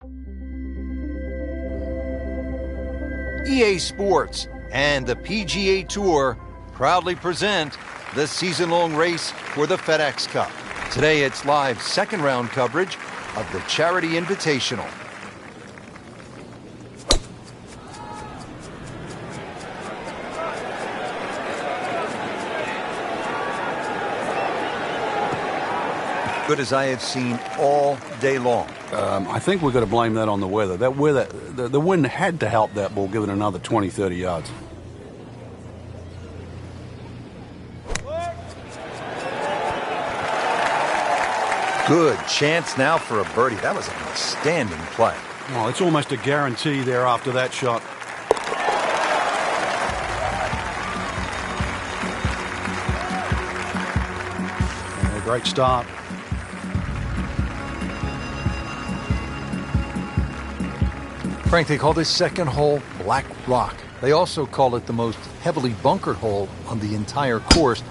EA Sports and the PGA Tour proudly present the season-long race for the FedEx Cup. Today it's live second-round coverage of the Charity Invitational. Good as I have seen all day long. I think we've got to blame that on the weather. That weather, the wind had to help that ball give it another 20, 30 yards. Good chance now for a birdie. That was an outstanding play. Oh, it's almost a guarantee there after that shot. Yeah, great start. Frank, they call this second hole Black Rock. They also call it the most heavily bunkered hole on the entire course.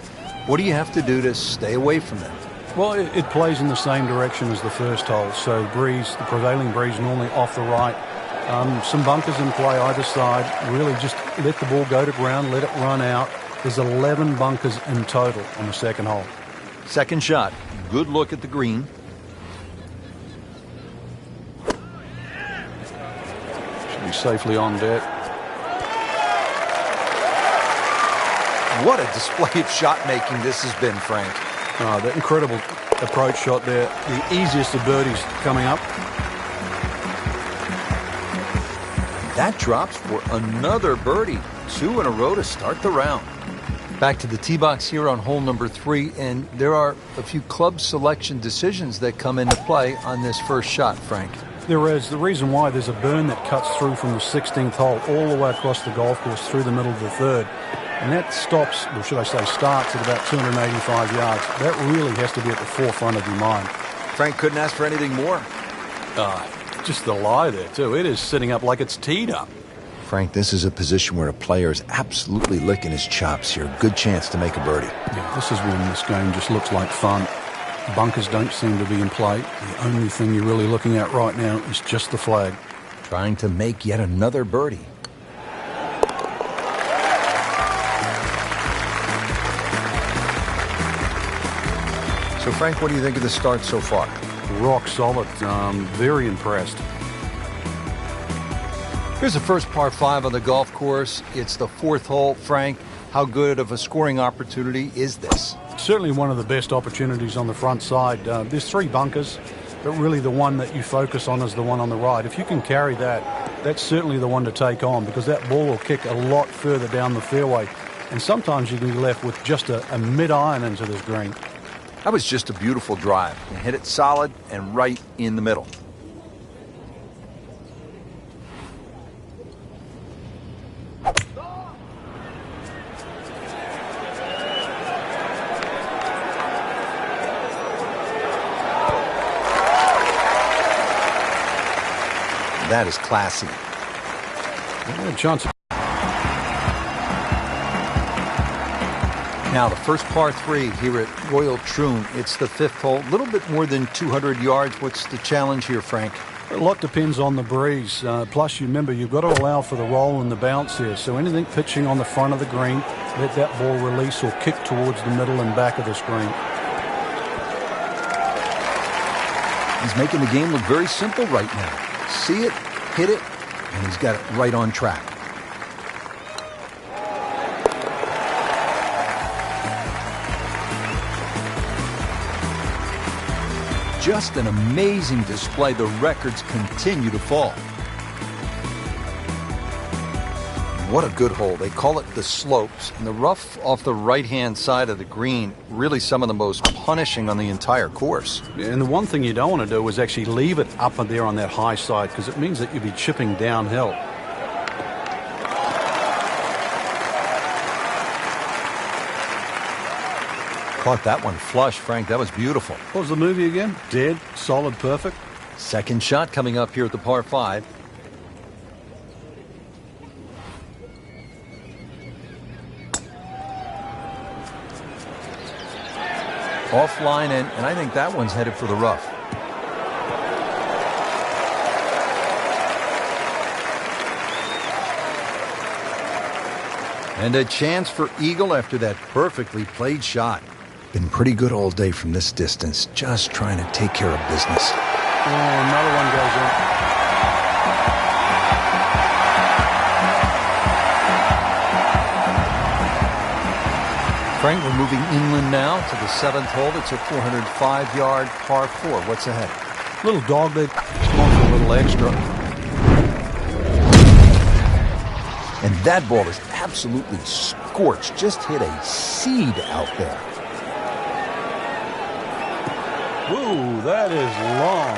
What do you have to do to stay away from that? Well, it plays in the same direction as the first hole. So the prevailing breeze normally off the right. Some bunkers in play either side. Really just let the ball go to ground, let it run out. There's 11 bunkers in total on the second hole. Second shot. Good look at the green. Safely on deck. What a display of shot making this has been, Frank. That incredible approach shot there. The easiest of birdies coming up. That drops for another birdie. 2 in a row to start the round. Back to the tee box here on hole number 3, and there are a few club selection decisions that come into play on this first shot, Frank. There is. The reason why there's a burn that cuts through from the 16th hole all the way across the golf course through the middle of the third. And that stops, or should I say starts, at about 285 yards. That really has to be at the forefront of your mind. Frank couldn't ask for anything more. Just the lie there, too. It is sitting up like it's teed up. Frank, this is a position where a player is absolutely licking his chops here. Good chance to make a birdie. Yeah, this is when this game just looks like fun. Bunkers don't seem to be in play. The only thing you're really looking at right now is just the flag. Trying to make yet another birdie. So, Frank, what do you think of the start so far? Rock solid. Very impressed. Here's the first par 5 on the golf course. It's the 4th hole. Frank, how good of a scoring opportunity is this? Certainly one of the best opportunities on the front side. There's 3 bunkers, but really the one that you focus on is the one on the right. If you can carry that, that's certainly the one to take on, because that ball will kick a lot further down the fairway. And sometimes you can be left with just a mid-iron into this green. That was just a beautiful drive. You hit it solid and right in the middle. That is classy. Johnson. Now the first par 3 here at Royal Troon. It's the 5th hole. A little bit more than 200 yards. What's the challenge here, Frank? A lot depends on the breeze. Plus, you remember, you've got to allow for the roll and the bounce here. So anything pitching on the front of the green, let that ball release or kick towards the middle and back of the screen. He's making the game look very simple right now. See it, hit it, and he's got it right on track. Just an amazing display. The records continue to fall. What a good hole. They call it the slopes. And the rough off the right-hand side of the green, really some of the most punishing on the entire course. And the one thing you don't want to do is actually leave it up there on that high side, because it means that you'll be chipping downhill. Caught that one flush, Frank. That was beautiful. What was the movie again? Dead, solid, perfect. Second shot coming up here at the par 5. Offline, and I think that one's headed for the rough. And a chance for eagle after that perfectly played shot. Been pretty good all day from this distance, just trying to take care of business. Oh, another one goes in. Frank, we're moving inland now to the 7th hole. It's a 405-yard par 4. What's ahead? Little dogleg. It's going for a little extra. And that ball is absolutely scorched. Just hit a seed out there. Ooh, that is long.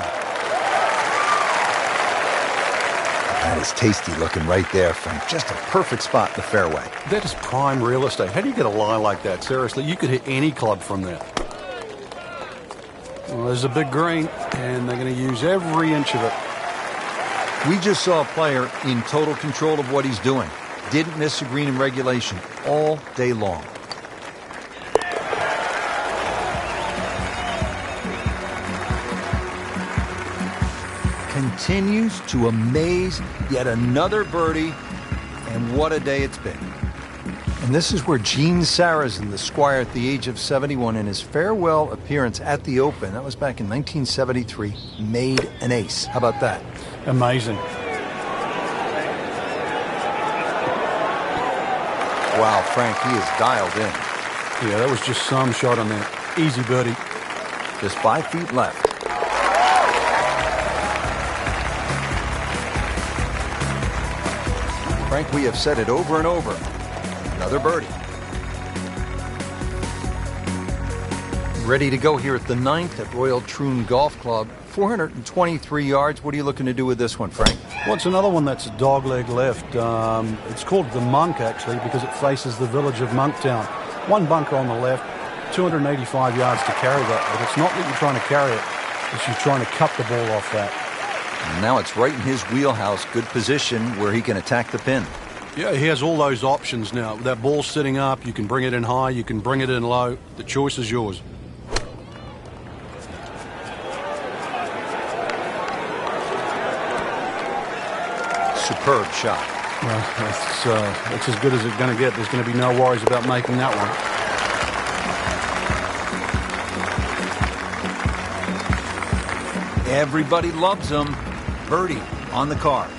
That is tasty looking right there, Frank. Just a perfect spot in the fairway. That is prime real estate. How do you get a lie like that? Seriously, you could hit any club from there. Well, there's a big green, and they're going to use every inch of it. We just saw a player in total control of what he's doing. Didn't miss a green in regulation all day long. Continues to amaze. Yet another birdie, and what a day it's been. And this is where Gene Sarazen, the Squire at the age of 71, in his farewell appearance at the Open, that was back in 1973, made an ace. How about that? Amazing. Wow, Frank, he is dialed in. Yeah, that was just some shot on there. Easy birdie. Just 5 feet left. Frank, we have said it over and over. Another birdie. Ready to go here at the 9th at Royal Troon Golf Club. 423 yards. What are you looking to do with this one, Frank? Well, it's another one that's dogleg left. It's called the Monk, actually, because it faces the village of Monktown. One bunker on the left, 285 yards to carry that. But it's not that you're trying to carry it. It's you're trying to cut the ball off that. And now it's right in his wheelhouse. Good position where he can attack the pin. Yeah, he has all those options now. That ball's sitting up. You can bring it in high. You can bring it in low. The choice is yours. Superb shot. Well, that's as good as it's going to get. There's going to be no worries about making that one. Everybody loves him. Birdie on the card.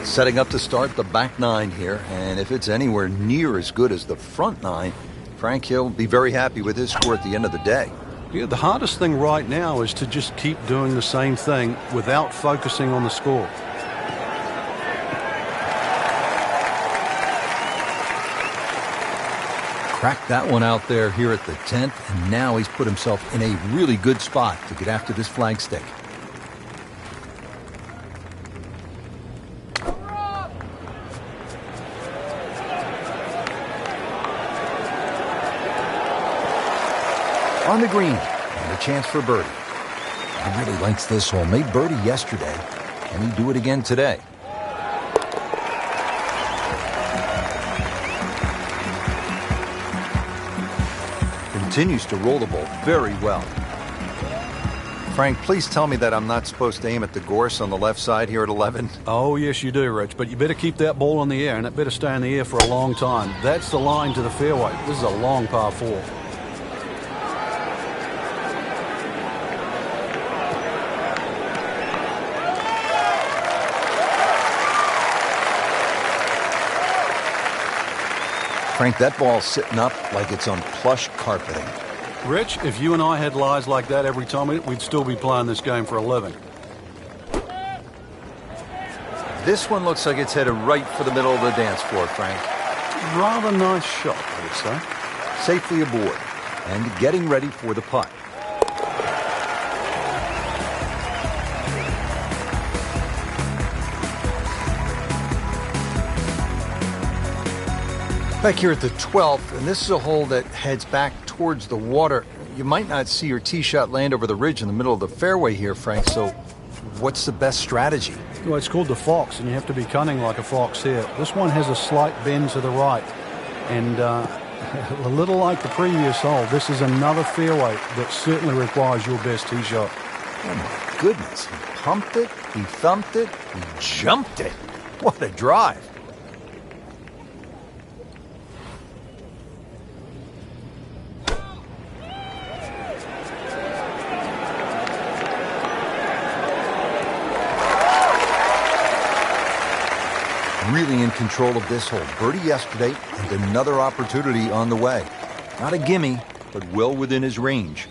Setting up to start the back 9 here, and if it's anywhere near as good as the front 9, Frank, he'll be very happy with his score at the end of the day. Yeah, the hardest thing right now is to just keep doing the same thing without focusing on the score. Cracked that one out there here at the 10th, and now he's put himself in a really good spot to get after this flagstick. On the green, and a chance for birdie. He really likes this hole. Made birdie yesterday. Can he do it again today? Continues to roll the ball very well. Frank, please tell me that I'm not supposed to aim at the gorse on the left side here at 11. Oh, yes, you do, Rich. But you better keep that ball in the air, and it better stay in the air for a long time. That's the line to the fairway. This is a long par 4. Frank, that ball's sitting up like it's on plush carpeting. Rich, if you and I had lies like that every time, we'd still be playing this game for a living. This one looks like it's headed right for the middle of the dance floor, Frank. Rather nice shot, I would say. Safely aboard and getting ready for the putt. Back here at the 12th, and this is a hole that heads back towards the water. You might not see your tee shot land over the ridge in the middle of the fairway here, Frank, so what's the best strategy? Well, it's called the fox, and you have to be cunning like a fox here. This one has a slight bend to the right, and a little like the previous hole, this is another fairway that certainly requires your best tee shot. Oh, my goodness. He pumped it, he thumped it, he jumped it. What a drive. Really in control of this hole. Birdie yesterday and another opportunity on the way. Not a gimme, but well within his range.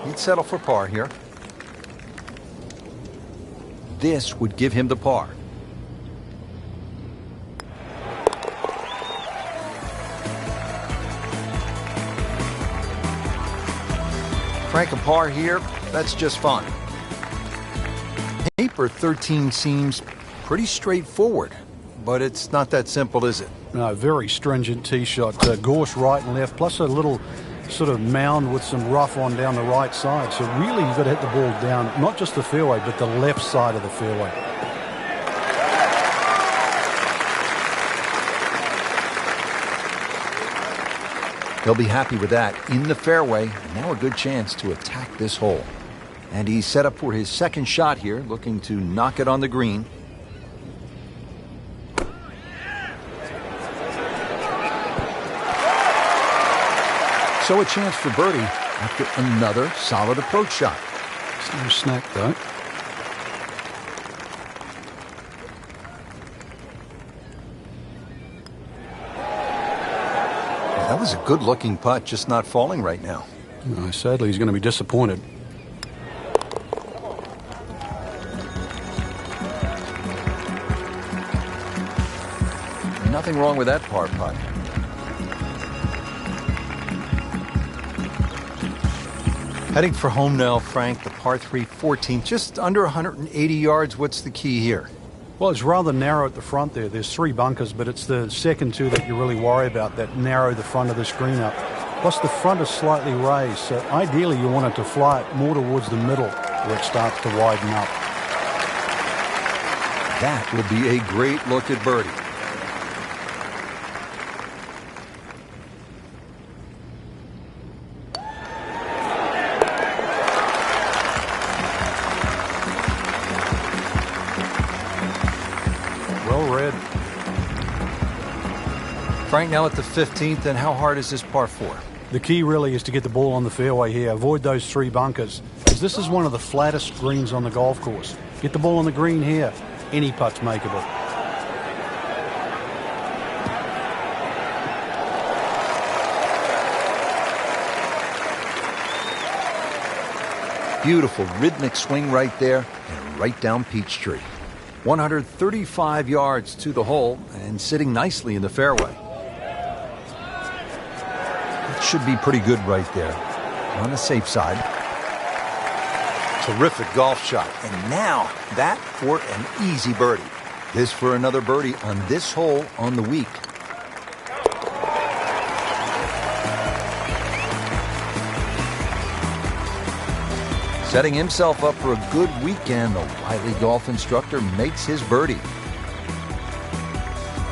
He'd settle for par here. This would give him the par. Frank, a par here, that's just fine. Paper 13 seems pretty straightforward, but it's not that simple, is it? No, very stringent tee shot. Gorse right and left, plus a little sort of mound with some rough on down the right side. So really you've got to hit the ball down, not just the fairway, but the left side of the fairway. He'll be happy with that. In the fairway, now a good chance to attack this hole. And he's set up for his second shot here, looking to knock it on the green. So a chance for birdie after another solid approach shot. It's no snack, though. That was a good-looking putt, just not falling right now. No, sadly, he's going to be disappointed. Nothing wrong with that par putt. Heading for home now, Frank, the par 3 14, just under 180 yards. What's the key here? Well, it's rather narrow at the front there. There's 3 bunkers, but it's the second 2 that you really worry about that narrow the front of the screen up. Plus, the front is slightly raised, so ideally you want it to fly it more towards the middle where it starts to widen up. That will be a great look at birdie. Frank, now at the 15th, and how hard is this par 4? The key really is to get the ball on the fairway here. Avoid those 3 bunkers, because this is one of the flattest greens on the golf course. Get the ball on the green here. Any putt's makeable. Beautiful rhythmic swing right there, and right down Peachtree. 135 yards to the hole, and sitting nicely in the fairway. Should be pretty good right there. On the safe side. Terrific golf shot. And now that for an easy birdie. This for another birdie on this hole on the week. Setting himself up for a good weekend, the wily golf instructor makes his birdie.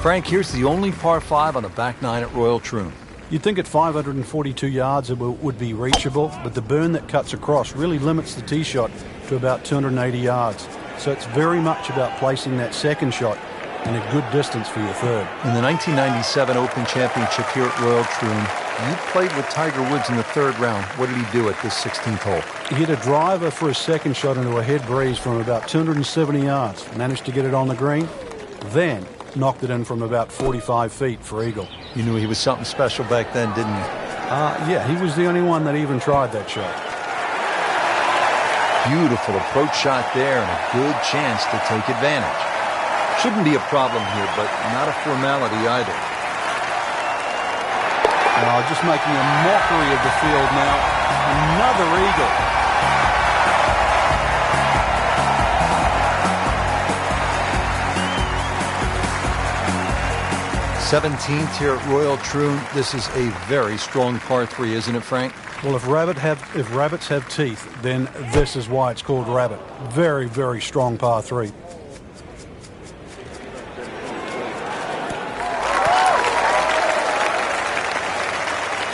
Frank, here's the only par 5 on the back 9 at Royal Troon. You'd think at 542 yards it would be reachable, but the burn that cuts across really limits the tee shot to about 280 yards. So it's very much about placing that second shot in a good distance for your third. In the 1997 Open Championship here at Royal Troon, you played with Tiger Woods in the 3rd round. What did he do at this 16th hole? He hit a driver for a second shot into a head breeze from about 270 yards. Managed to get it on the green, then knocked it in from about 45 feet for eagle. You knew he was something special back then, didn't you? Yeah, he was the only one that even tried that shot. Beautiful approach shot there and a good chance to take advantage. Shouldn't be a problem here, but not a formality either. Just making a mockery of the field now. Another eagle. 17th here at Royal Troon. This is a very strong par 3, isn't it, Frank? Well, if rabbits have teeth, then this is why it's called rabbit. Very, very strong par 3.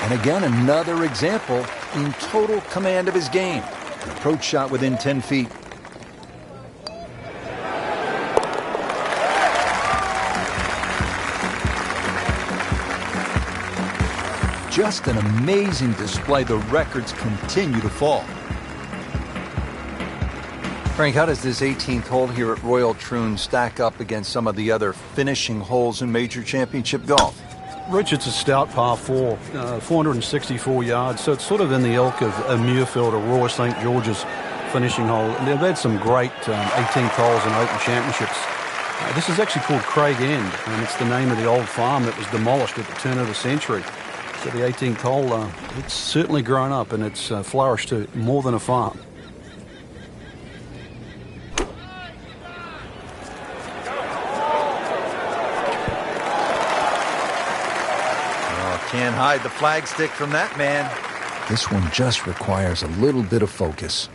And again, another example in total command of his game. An approach shot within 10 feet. Just an amazing display. The records continue to fall. Frank, how does this 18th hole here at Royal Troon stack up against some of the other finishing holes in major championship golf? Rich, it's a stout par 4, 464 yards, so it's sort of in the ilk of a Muirfield or Royal St. George's finishing hole. And they've had some great 18th holes in Open Championships. This is actually called Craig End, and it's the name of the old farm that was demolished at the turn of the century. So the 18th hole, it's certainly grown up, and it's flourished to more than a farm. Can't hide the flagstick from that man. This one just requires a little bit of focus.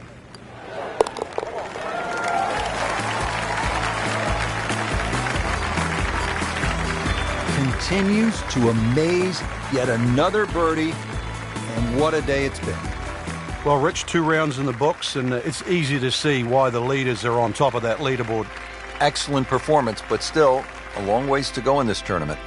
Continues to amaze. Yet another birdie. And what a day it's been. Well, Rich, 2 rounds in the books, and it's easy to see why the leaders are on top of that leaderboard. Excellent performance, but still a long ways to go in this tournament.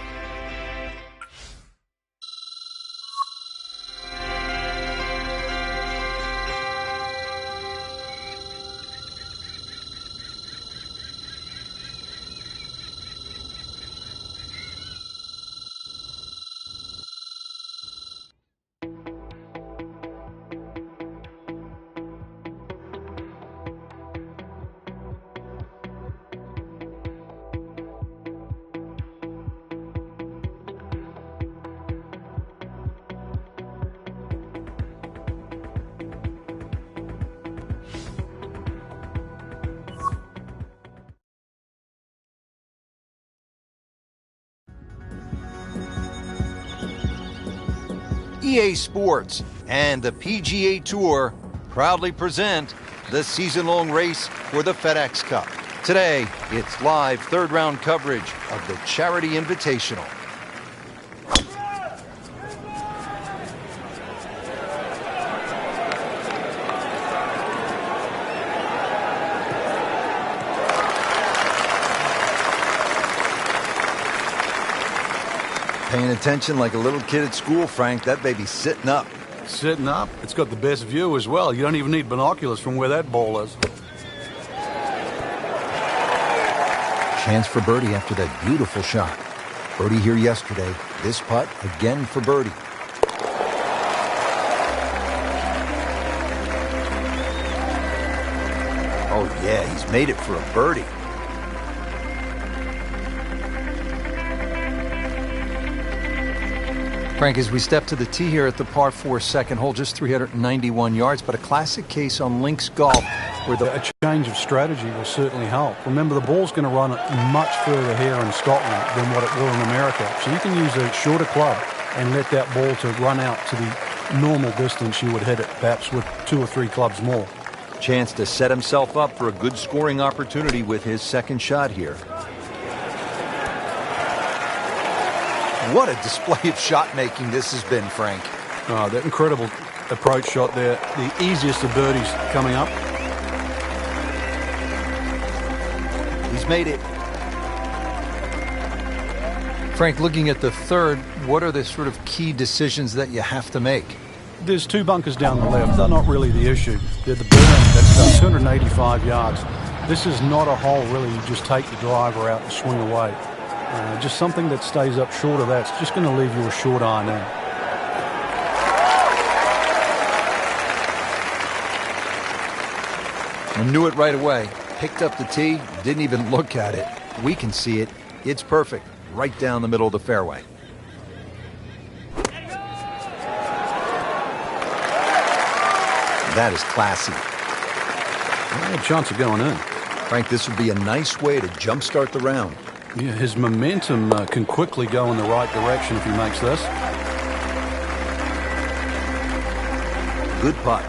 EA Sports and the PGA Tour proudly present the season-long race for the FedEx Cup. Today, it's live third-round coverage of the Charity Invitational. Paying attention like a little kid at school, Frank. That baby's sitting up. Sitting up? It's got the best view as well. You don't even need binoculars from where that ball is. Chance for birdie after that beautiful shot. Birdie here yesterday. This putt again for birdie. Oh yeah, he's made it for a birdie. Frank, as we step to the tee here at the par 4 second hole, just 391 yards, but a classic case on links golf where a change of strategy will certainly help. Remember, the ball's going to run much further here in Scotland than what it will in America. So you can use a shorter club and let that ball to run out to the normal distance you would hit it, perhaps with 2 or 3 clubs more. Chance to set himself up for a good scoring opportunity with his second shot here. What a display of shot making this has been, Frank. Oh, that incredible approach shot there. The easiest of birdies coming up. He's made it. Frank, looking at the third, what are the sort of key decisions that you have to make? There's 2 bunkers down the left. They're not really the issue. They're the berm that's 285 yards. This is not a hole, really. You just take the driver out and swing away. Just something that stays up short of that's just going to leave you a short iron in. I knew it right away. Picked up the tee, didn't even look at it. We can see it. It's perfect. Right down the middle of the fairway. That is classy. Well, a chance of going in. Frank, this would be a nice way to jumpstart the round. Yeah, his momentum can quickly go in the right direction if he makes this. Good putt.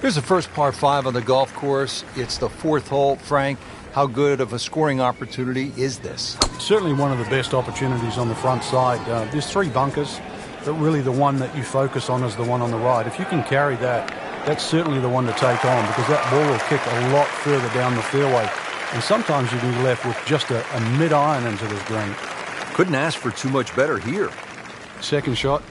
Here's the first par 5 on the golf course. It's the 4th hole, Frank. How good of a scoring opportunity is this? Certainly one of the best opportunities on the front side. There's 3 bunkers, but really the one that you focus on is the one on the right. If you can carry that, that's certainly the one to take on, because that ball will kick a lot further down the fairway. And sometimes you can be left with just a mid-iron into this green. Couldn't ask for too much better here. Second shot.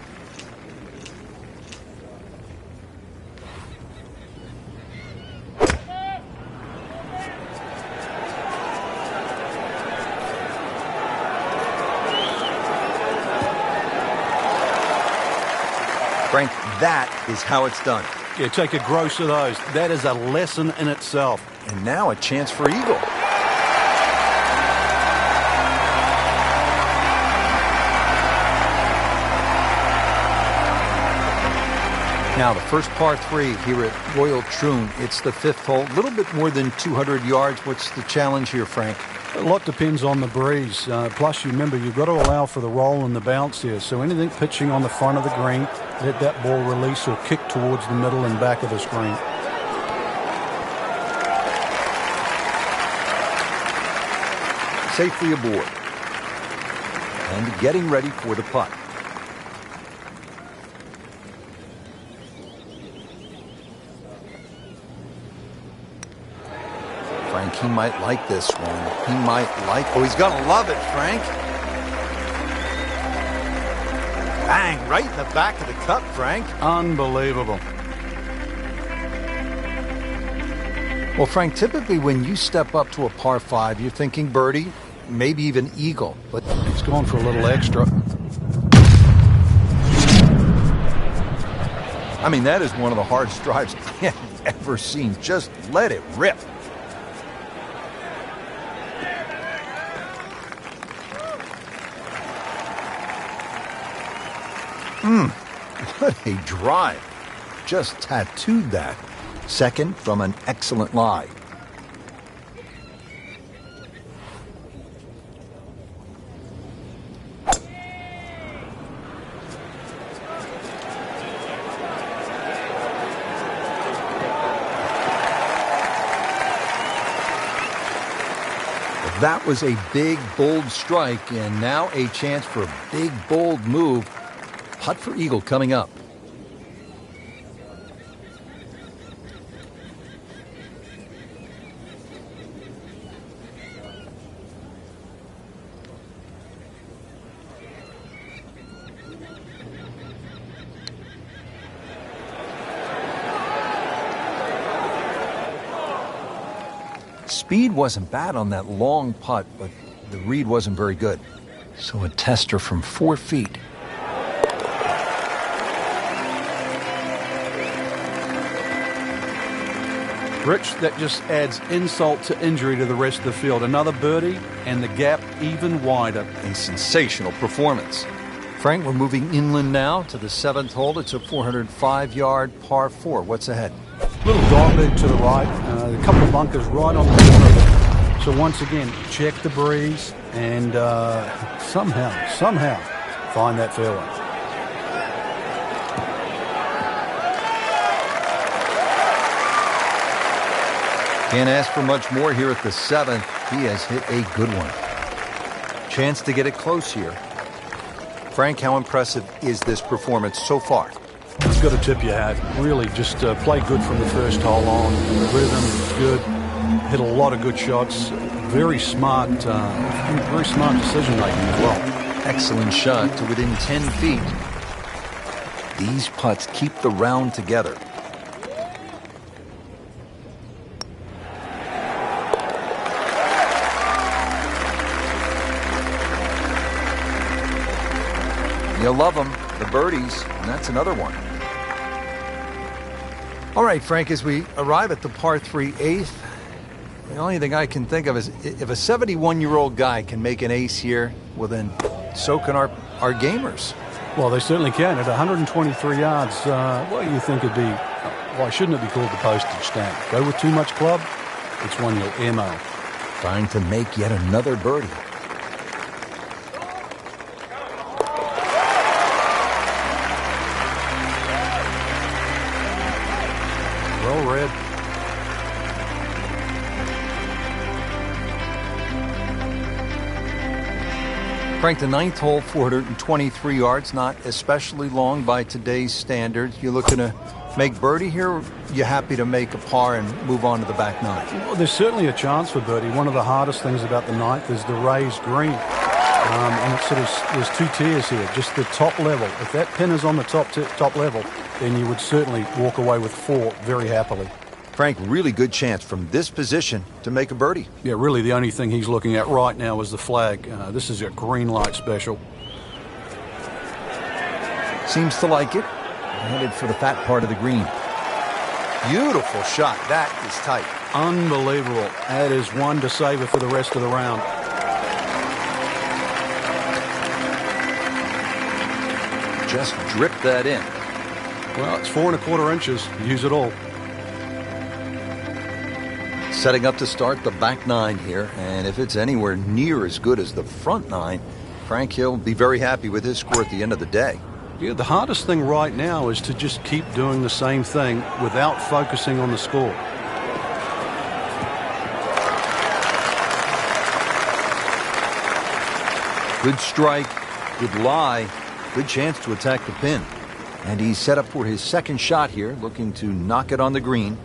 Frank, that is how it's done. Yeah, take a gross of those. That is a lesson in itself. And now a chance for eagle. Now the first par 3 here at Royal Troon. It's the 5th hole. A little bit more than 200 yards. What's the challenge here, Frank? A lot depends on the breeze. Plus, you remember, you've got to allow for the roll and the bounce here. So anything pitching on the front of the green, let that ball release or kick towards the middle and back of the screen. Safely aboard. And getting ready for the putt. Frank, he might like this one. He might like... Oh, he's going to love it, Frank. Bang, right in the back of the cup, Frank. Unbelievable. Well, Frank, typically when you step up to a par 5, you're thinking birdie, maybe even eagle. But he's going for a little extra. I mean, that is one of the hardest drives I have ever seen. Just let it rip. What a drive. Just tattooed that. Second from an excellent lie. That was a big, bold strike, and now a chance for a big, bold move. Putt for eagle coming up. Speed wasn't bad on that long putt, but the read wasn't very good. So a tester from 4 feet. Rich, that just adds insult to injury to the rest of the field. Another birdie, and the gap even wider. A sensational performance. Frank, we're moving inland now to the 7th hole. It's a 405-yard par 4. What's ahead? Little dog leg to the right. A couple of bunkers right on the corner of it. So once again, check the breeze and somehow find that fairway. Can't ask for much more here at the 7th. He has hit a good one. Chance to get it close here. Frank, how impressive is this performance so far? It's got a tip your hat. Really just play good from the first hole on. The rhythm, good. Hit a lot of good shots. Very smart decision making as well. Excellent shot to within 10 feet. These putts keep the round together. You'll love them, the birdies, and that's another one. All right, Frank, as we arrive at the par 3 8th, the only thing I can think of is if a 71-year-old guy can make an ace here, well then, so can our gamers. Well, they certainly can. At 123 yards, what do you think it'd be? Why shouldn't it be called the postage stamp? Go with too much club, it's one you'll MO. Trying to make yet another birdie. Well read. Frank, the ninth hole, 423 yards, not especially long by today's standards. You looking to make birdie here, or you happy to make a par and move on to the back nine? Well, there's certainly a chance for birdie. One of the hardest things about the ninth is the raised green. And it's sort of, there's two tiers here, just the top level. If that pin is on the top level, then you would certainly walk away with 4 very happily. Frank, really good chance from this position to make a birdie. Yeah, really the only thing he's looking at right now is the flag. This is a green light special. Seems to like it. Headed for the fat part of the green. Beautiful shot. That is tight. Unbelievable. That is one to savor for the rest of the round. Just drip that in. Well, it's 4 1/4 inches. Use it all. Setting up to start the back nine here, and if it's anywhere near as good as the front nine, Frank, he'll be very happy with his score at the end of the day. Yeah, the hardest thing right now is to just keep doing the same thing without focusing on the score. Good strike, good lie, good chance to attack the pin. And he's set up for his second shot here, looking to knock it on the green.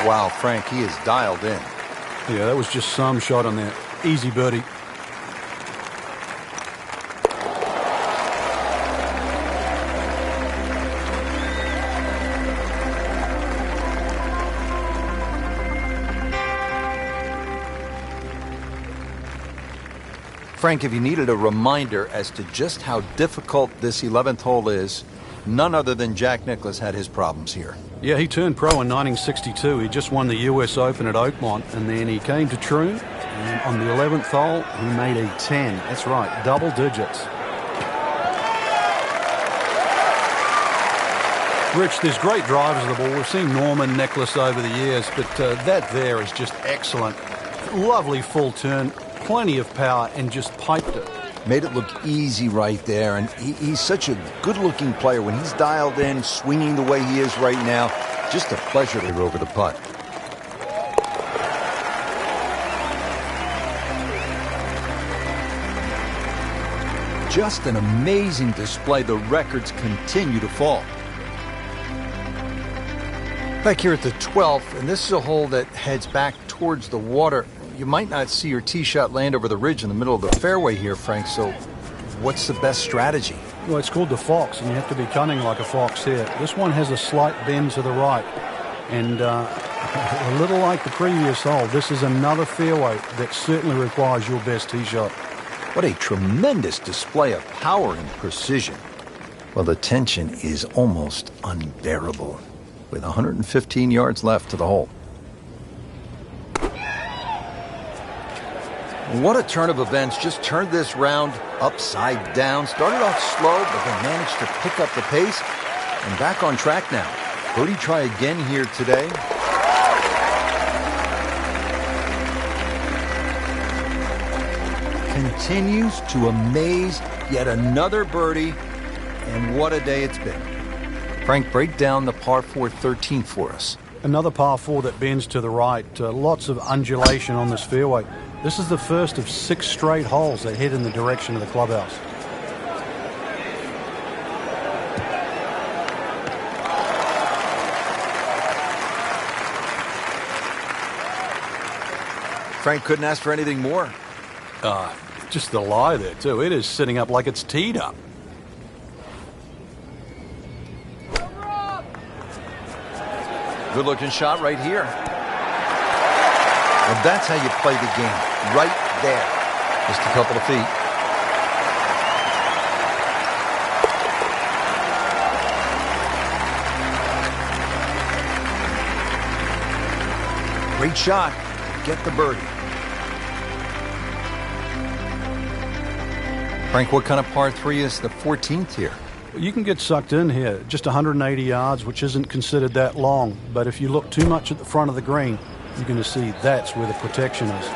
Wow, Frank, he is dialed in. Yeah, that was just some shot on that. Easy birdie. Frank, if you needed a reminder as to just how difficult this 11th hole is, none other than Jack Nicklaus had his problems here. Yeah, he turned pro in 1962. He just won the U.S. Open at Oakmont, and then he came to Troon, and on the 11th hole, he made a 10. That's right, double digits. Rich, there's great drivers of the ball. We've seen Norman, Nicklaus over the years, but that there is just excellent. Lovely full turn, plenty of power, and just piped it. Made it look easy right there, and he's such a good-looking player. When he's dialed in, swinging the way he is right now, just a pleasure to go over the putt. Just an amazing display. The records continue to fall. Back here at the 12th, and this is a hole that heads back towards the water. You might not see your tee shot land over the ridge in the middle of the fairway here, Frank, so what's the best strategy? Well, it's called the fox, and you have to be cunning like a fox here. This one has a slight bend to the right, and a little like the previous hole, this is another fairway that certainly requires your best tee shot. What a tremendous display of power and precision. Well, the tension is almost unbearable, with 115 yards left to the hole. What a turn of events. Just turned this round upside down. Started off slow, but then managed to pick up the pace and back on track now. Birdie try again here today. Continues to amaze. Yet another birdie, and what a day it's been. Frank, break down the par 4 13th for us. Another par 4 that bends to the right. Lots of undulation on this fairway. This is the first of 6 straight holes that head in the direction of the clubhouse. Frank couldn't ask for anything more. Just the lie there, too. It is sitting up like it's teed up. Good-looking shot right here. Well, that's how you play the game. Right there. Just a couple of feet. Great shot. Get the birdie. Frank, what kind of par 3 is the 14th here? You can get sucked in here. Just 180 yards, which isn't considered that long. But if you look too much at the front of the green, you're going to see that's where the protection is.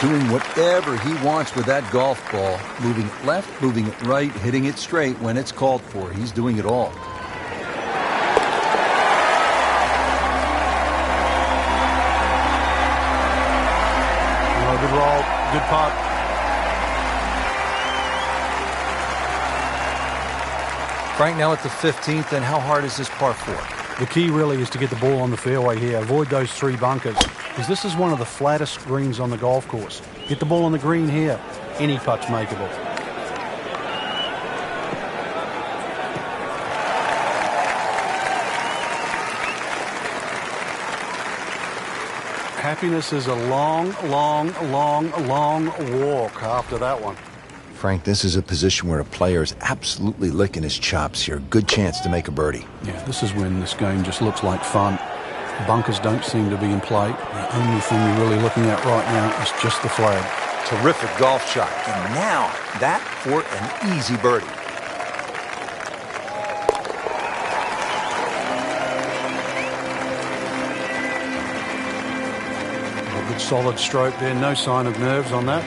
Doing whatever he wants with that golf ball. Moving it left, moving it right, hitting it straight when it's called for. He's doing it all. Oh, good roll, good putt. Frank, now at the 15th, and how hard is this par 4? The key really is to get the ball on the fairway here. Avoid those 3 bunkers, because this is one of the flattest greens on the golf course. Get the ball on the green here. Any putt's makeable. Happiness is a long, long, long, long walk after that one. Frank, this is a position where a player is absolutely licking his chops here. Good chance to make a birdie. Yeah, this is when this game just looks like fun. Bunkers don't seem to be in play. The only thing you're really looking at right now is just the flag. Terrific golf shot. And now, that for an easy birdie. A good solid stroke there. No sign of nerves on that.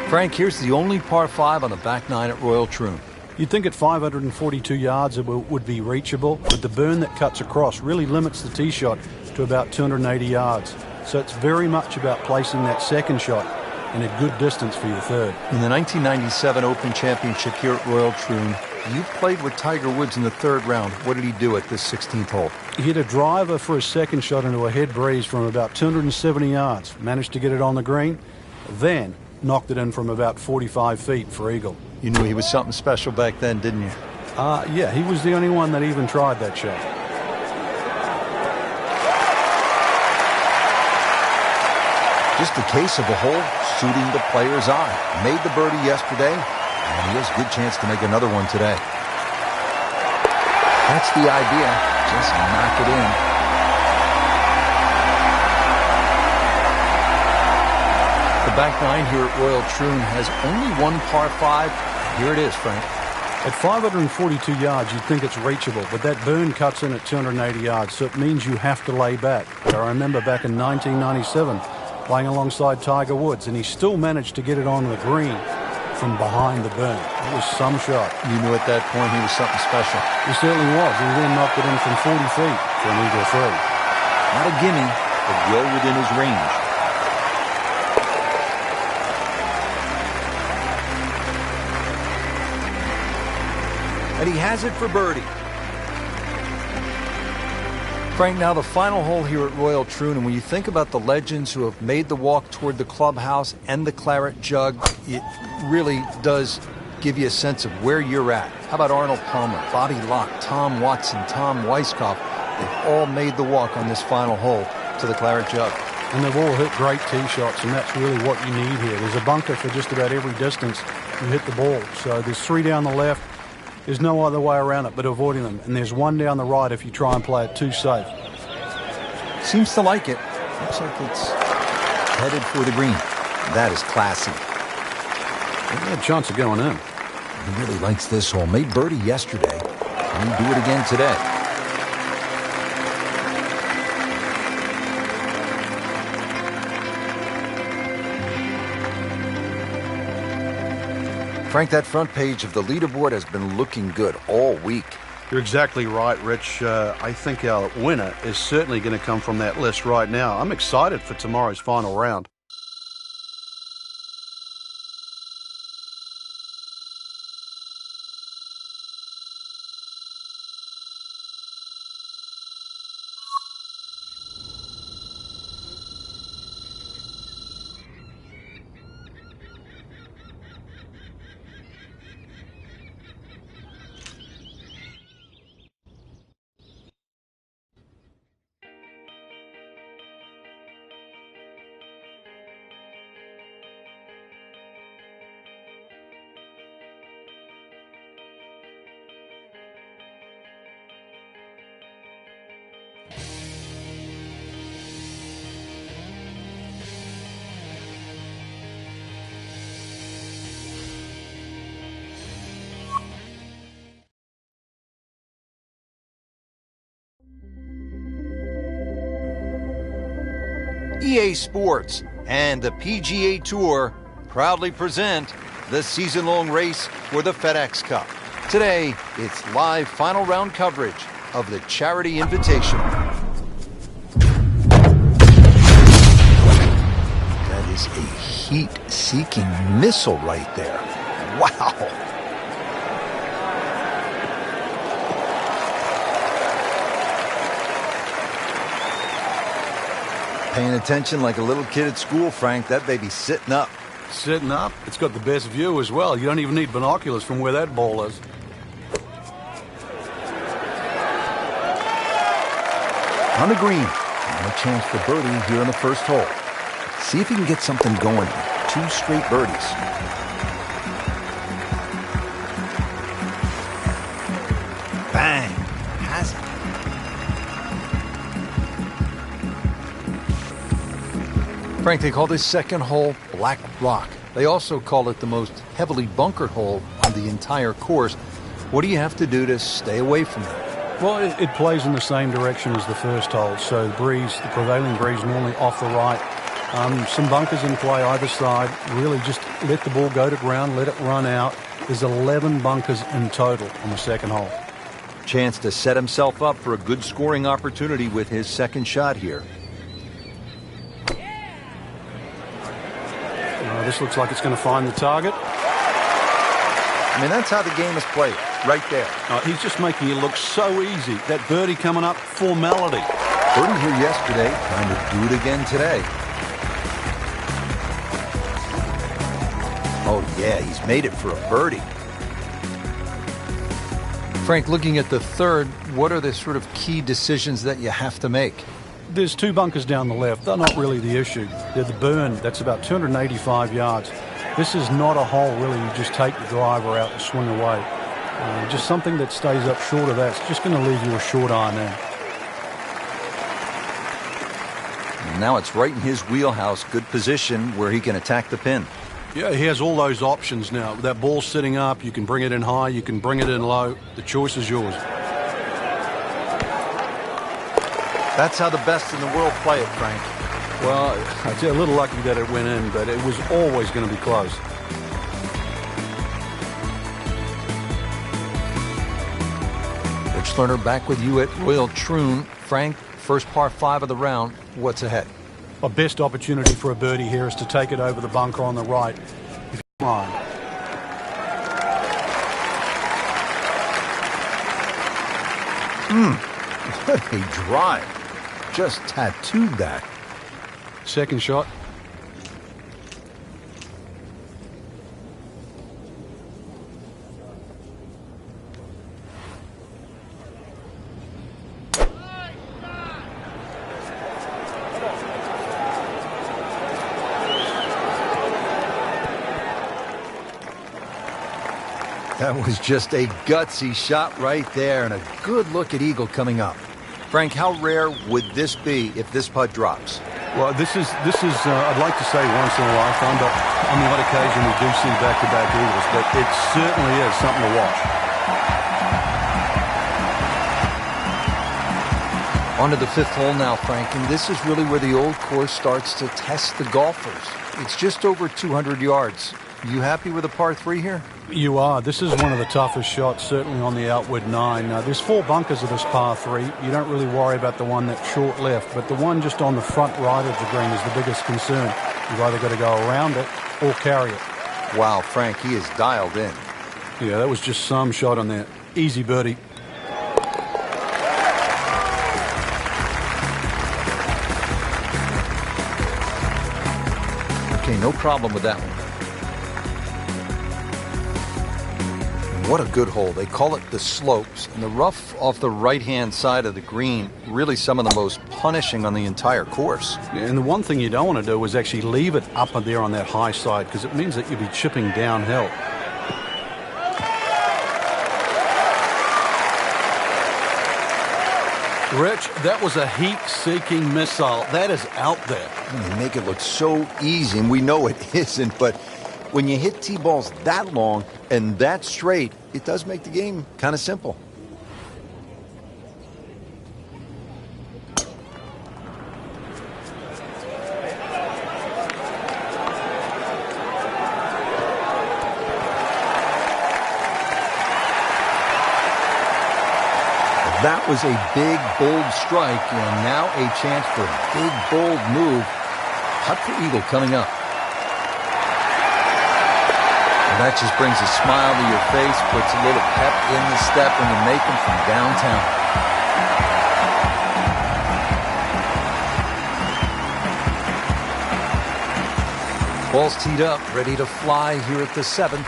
Frank, here's the only par 5 on the back 9 at Royal Troon. You'd think at 542 yards it would be reachable, but the burn that cuts across really limits the tee shot to about 280 yards. So it's very much about placing that second shot in a good distance for your third. In the 1997 Open Championship here at Royal Troon, you played with Tiger Woods in the 3rd round. What did he do at this 16th hole? He hit a driver for his second shot into a head breeze from about 270 yards. Managed to get it on the green. Then knocked it in from about 45 feet for eagle. You knew he was something special back then, didn't you? Yeah, he was the only one that even tried that shot. Just a case of a hole suiting the player's eye. Made the birdie yesterday, and he has a good chance to make another one today. That's the idea. Just knock it in. The back 9 here at Royal Troon has only one par 5. Here it is, Frank. At 542 yards, you'd think it's reachable, but that burn cuts in at 280 yards, so it means you have to lay back. But I remember back in 1997, playing alongside Tiger Woods, and he still managed to get it on the green from behind the burn. It was some shot. You knew at that point he was something special. He certainly was. He then knocked it in from 40 feet for an eagle 3. Not a gimme, but well within his range. And he has it for birdie. Frank, now the final hole here at Royal Troon, and when you think about the legends who have made the walk toward the clubhouse and the claret jug, it really does give you a sense of where you're at. How about Arnold Palmer, Bobby Locke, Tom Watson, Tom Weiskopf? They've all made the walk on this final hole to the claret jug. And they've all hit great tee shots, and that's really what you need here. There's a bunker for just about every distance you hit the ball. So there's 3 down the left. There's no other way around it but avoiding them. And there's 1 down the right if you try and play it too safe. Seems to like it. Looks like it's headed for the green. That is classy. He had a chance of going in. He really likes this hole. Made birdie yesterday. Can he do it again today? Frank, that front page of the leaderboard has been looking good all week. You're exactly right, Rich. I think our winner is certainly going to come from that list right now. I'm excited for tomorrow's final round. EA Sports and the PGA Tour proudly present the season-long race for the FedEx Cup. Today, it's live final round coverage of the Charity Invitational. That is a heat-seeking missile right there. Wow. Paying attention like a little kid at school, Frank. That baby's sitting up. Sitting up? It's got the best view as well. You don't even need binoculars from where that ball is. On the green, and a chance for birdie here in the first hole. See if he can get something going. 2 straight birdies. Bang! Has it. Frank, they call this second hole Black Rock. They also call it the most heavily bunkered hole on the entire course. What do you have to do to stay away from it? Well, it plays in the same direction as the first hole, so the prevailing breeze normally off the right. Some bunkers in play either side. Really just let the ball go to ground, let it run out. There's 11 bunkers in total on the second hole. Chance to set himself up for a good scoring opportunity with his second shot here. This looks like it's going to find the target. I mean, that's how the game is played, right there. He's just making it look so easy. That birdie coming up, formality. Birdie here yesterday, trying to do it again today. Oh, yeah, he's made it for a birdie. Frank, looking at the third, what are the sort of key decisions that you have to make? There's 2 bunkers down the left. They're not really the issue. They're the burn. That's about 285 yards. This is not a hole, really. You just take the driver out and swing away. Just something that stays up short of that. It's just going to leave you a short iron there. And now it's right in his wheelhouse. Good position where he can attack the pin. Yeah, he has all those options now. That ball's sitting up. You can bring it in high. You can bring it in low. The choice is yours. That's how the best in the world play it, Frank. Well, I'd say a little lucky that it went in, but it was always going to be close. Rich Lerner back with you at Royal Troon. Frank, first par 5 of the round. What's ahead? Our best opportunity for a birdie here is to take it over the bunker on the right. If you mind. What a drive. Just tattooed that. Second shot. That was just a gutsy shot right there, and a good look at eagle coming up. Frank, how rare would this be if this putt drops? Well, this is I'd like to say once in a lifetime, but on the odd occasion we do see back-to-back eagles, but it certainly is something to watch. On to the 5th hole now, Frank, and this is really where the old course starts to test the golfers. It's just over 200 yards. You happy with a par 3 here? You are. This is one of the toughest shots, certainly on the outward 9. Now, there's 4 bunkers of this par 3. You don't really worry about the one that's short left, but the one just on the front right of the green is the biggest concern. You've either got to go around it or carry it. Wow, Frank, he is dialed in. Yeah, that was just some shot on there. Easy birdie. Okay, no problem with that one. What a good hole. They call it the slopes. And the rough off the right-hand side of the green, really some of the most punishing on the entire course. Yeah, and the one thing you don't want to do is actually leave it up there on that high side, because it means that you'll be chipping downhill. Rich, that was a heat-seeking missile. That is out there. They make it look so easy, and we know it isn't, but when you hit T-balls that long and that straight, it does make the game kind of simple. That was a big, bold strike, and now a chance for a big, bold move. Putt for eagle coming up. And that just brings a smile to your face, puts a little pep in the step when you make them from downtown. Ball's teed up, ready to fly here at the 7th.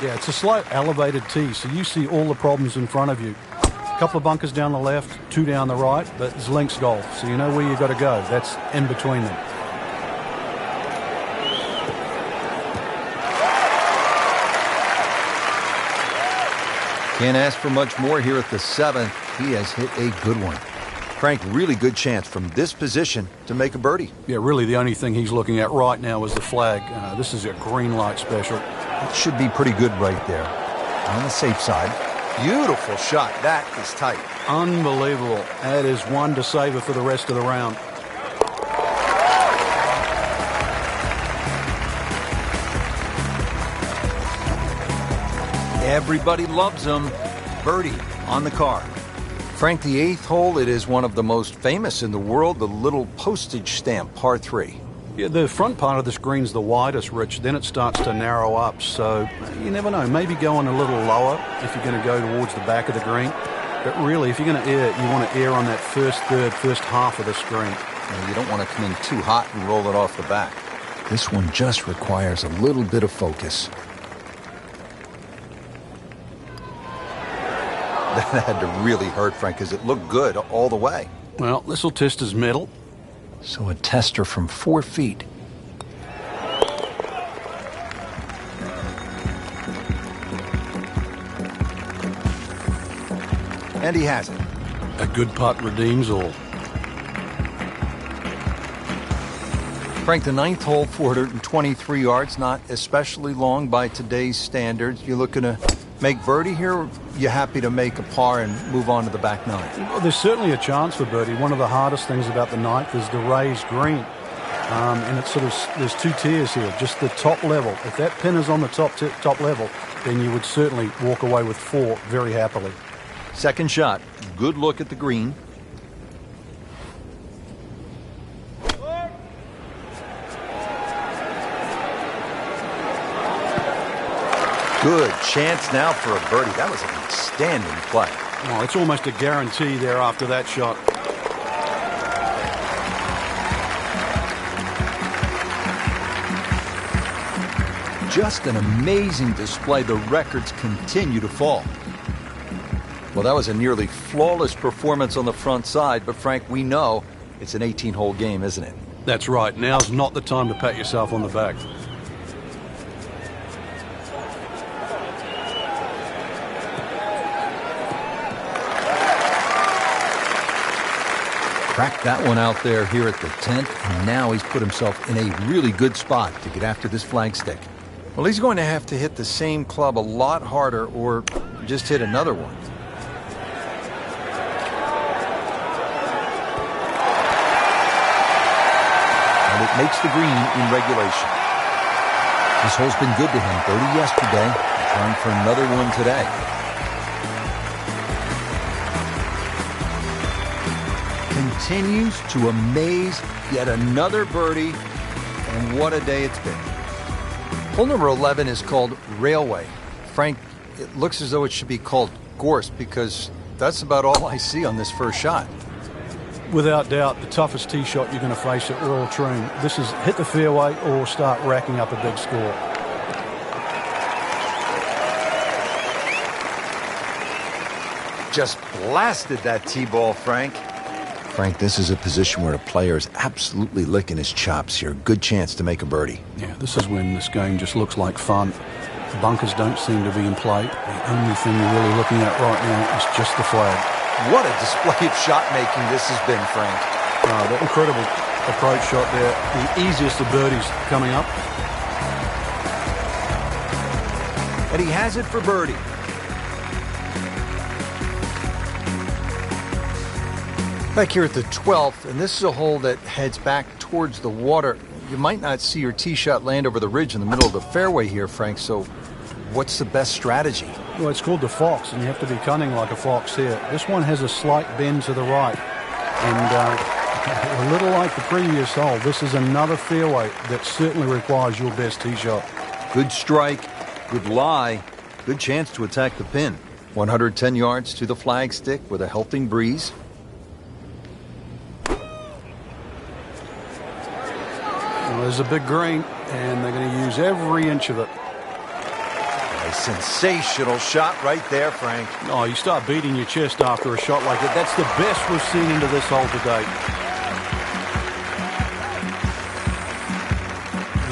Yeah, it's a slight elevated tee, so you see all the problems in front of you. A couple of bunkers down the left, 2 down the right, but it's links golf, so you know where you've got to go. That's in between them. Can't ask for much more here at the 7th. He has hit a good one. Frank, really good chance from this position to make a birdie. Yeah, really the only thing he's looking at right now is the flag. This is a green light special. It should be pretty good right there. On the safe side. Beautiful shot. That is tight. Unbelievable. That is one to savor for the rest of the round. Everybody loves him. Birdie on the card. Frank, the 8th hole, it is one of the most famous in the world, the little postage stamp, par 3. Yeah, the front part of this green's the widest, Rich. Then it starts to narrow up, so you never know. Maybe going a little lower if you're going to go towards the back of the green. But really, if you're going to air, you want to air on that first third, first half of the screen. You don't want to come in too hot and roll it off the back. This one just requires a little bit of focus. That had to really hurt, Frank, because it looked good all the way. Well, this will test his mettle. So a tester from 4 feet. And he has it. A good putt redeems all. Frank, the 9th hole, 423 yards, not especially long by today's standards. You looking to make birdie here, or you happy to make a par and move on to the back 9? Well, there's certainly a chance for birdie. One of the hardest things about the 9th is the raised green. And it's sort of, there's 2 tiers here, just the top level. If that pin is on the top level, then you would certainly walk away with 4 very happily. Second shot, good look at the green. Good chance now for a birdie. That was an outstanding play. Oh, it's almost a guarantee there after that shot. Just an amazing display. The records continue to fall. Well, that was a nearly flawless performance on the front side, but Frank, we know it's an 18-hole game, isn't it? That's right. Now's not the time to pat yourself on the back. Cracked that one out there here at the 10th, and now he's put himself in a really good spot to get after this flagstick. Well, he's going to have to hit the same club a lot harder or just hit another one. And it makes the green in regulation. This hole's been good to him. Birdie yesterday, trying for another one today. Continues to amaze, yet another birdie, and what a day it's been. Hole number 11 is called Railway. Frank, it looks as though it should be called Gorse because that's about all I see on this first shot. Without doubt, the toughest tee shot you're going to face at Royal Troon. This is hit the fairway or start racking up a big score. Just blasted that tee ball, Frank. Frank, this is a position where the player is absolutely licking his chops here. Good chance to make a birdie. Yeah, this is when this game just looks like fun. The bunkers don't seem to be in play. The only thing you're really looking at right now is just the flag. What a display of shot making this has been, Frank. That incredible approach shot there. The easiest of birdies coming up. And he has it for birdie. Back here at the 12th, and this is a hole that heads back towards the water. You might not see your tee shot land over the ridge in the middle of the fairway here, Frank, so what's the best strategy? Well, it's called the fox, and you have to be cunning like a fox here. This one has a slight bend to the right. And a little like the previous hole, this is another fairway that certainly requires your best tee shot. Good strike, good lie, good chance to attack the pin. 110 yards to the flagstick with a helping breeze. Well, there's a big green, and they're going to use every inch of it. A sensational shot right there, Frank. Oh, you start beating your chest after a shot like that. That's the best we've seen into this hole today.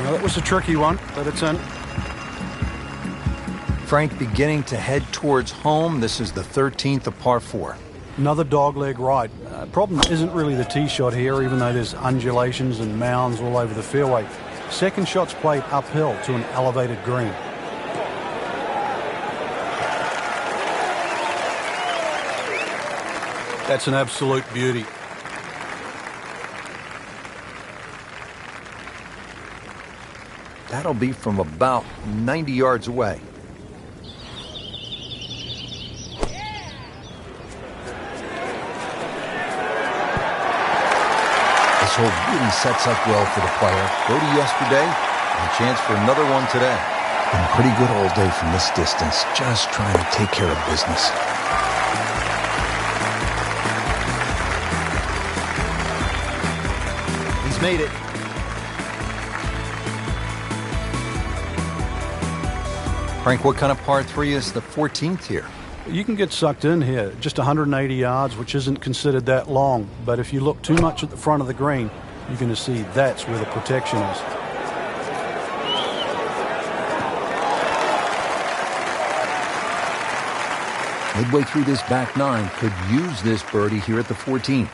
Well, that was a tricky one, but it's in. Frank beginning to head towards home. This is the 13th of par 4. Another dogleg right. Problem isn't really the tee shot here, even though there's undulations and mounds all over the fairway. Second shot's played uphill to an elevated green. That's an absolute beauty. That'll be from about 90 yards away. This hole really sets up well for the player. Birdie yesterday, and a chance for another one today. Been pretty good all day from this distance, just trying to take care of business. He's made it. Frank, what kind of par 3 is the 14th here? You can get sucked in here, just 180 yards, which isn't considered that long. But if you look too much at the front of the green, you're going to see that's where the protection is. Midway through this back nine, could use this birdie here at the 14th.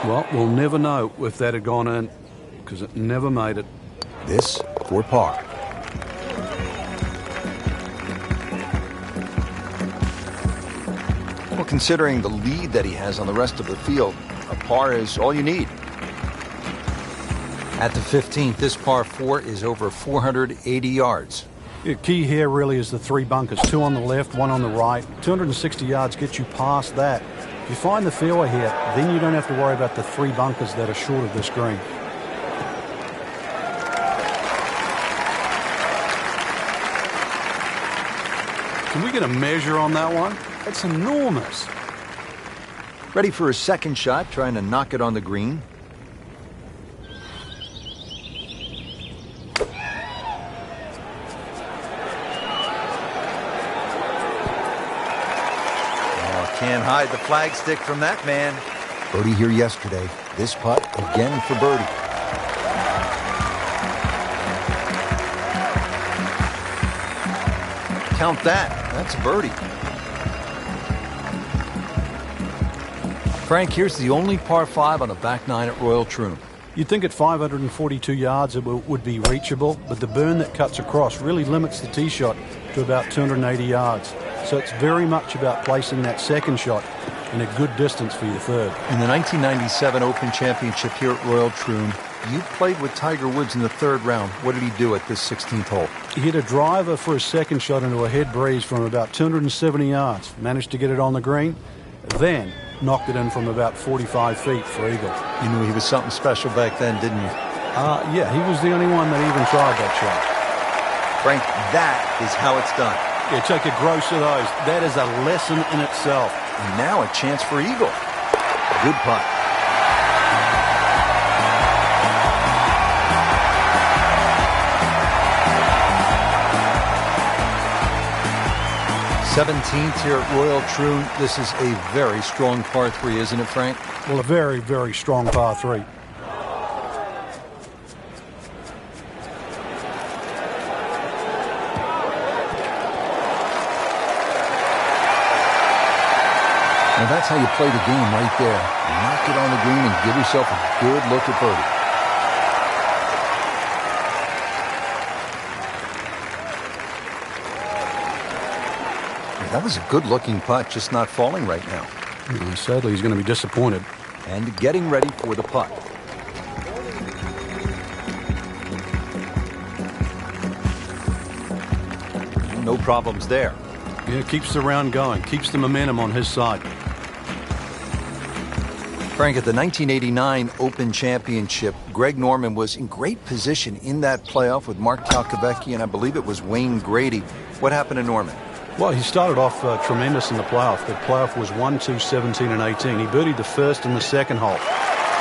Well, we'll never know if that had gone in, because it never made it. This for par. Well, considering the lead that he has on the rest of the field, a par is all you need. At the 15th, this par 4 is over 480 yards. The key here really is the 3 bunkers, 2 on the left, 1 on the right. 260 yards gets you past that. If you find the fairway here, then you don't have to worry about the 3 bunkers that are short of this green. Can we get a measure on that one? That's enormous. Ready for a second shot, trying to knock it on the green. Can't hide the flagstick from that man. Birdie here yesterday. This putt again for birdie. Count that. That's a birdie. Frank, here's the only par 5 on a back nine at Royal Troon. You'd think at 542 yards it would be reachable, but the burn that cuts across really limits the tee shot to about 280 yards. So it's very much about placing that second shot in a good distance for your third. In the 1997 Open Championship here at Royal Troon, you played with Tiger Woods in the 3rd round. What did he do at this 16th hole? He hit a driver for a second shot into a head breeze from about 270 yards. Managed to get it on the green, then knocked it in from about 45 feet for eagle. You knew he was something special back then, didn't you? Yeah, he was the only one that even tried that shot. Frank, that is how it's done. Yeah, take a gross of those. That is a lesson in itself. And now a chance for eagle. Good putt. '17th here at Royal Troon. This is a very strong par 3, isn't it, Frank? Well, a very, very strong par 3. Now that's how you play the game right there. Knock it on the green and give yourself a good look at birdie. That was a good-looking putt, just not falling right now. Sadly, he's going to be disappointed. And getting ready for the putt. No problems there. Yeah, keeps the round going, keeps the momentum on his side. Frank, at the 1989 Open Championship, Greg Norman was in great position in that playoff with Mark Calcavecchi, and I believe it was Wayne Grady. What happened to Norman? Well, he started off tremendous in the playoff. The playoff was 1, 2, 17, and 18. He birdied the first and the second hole.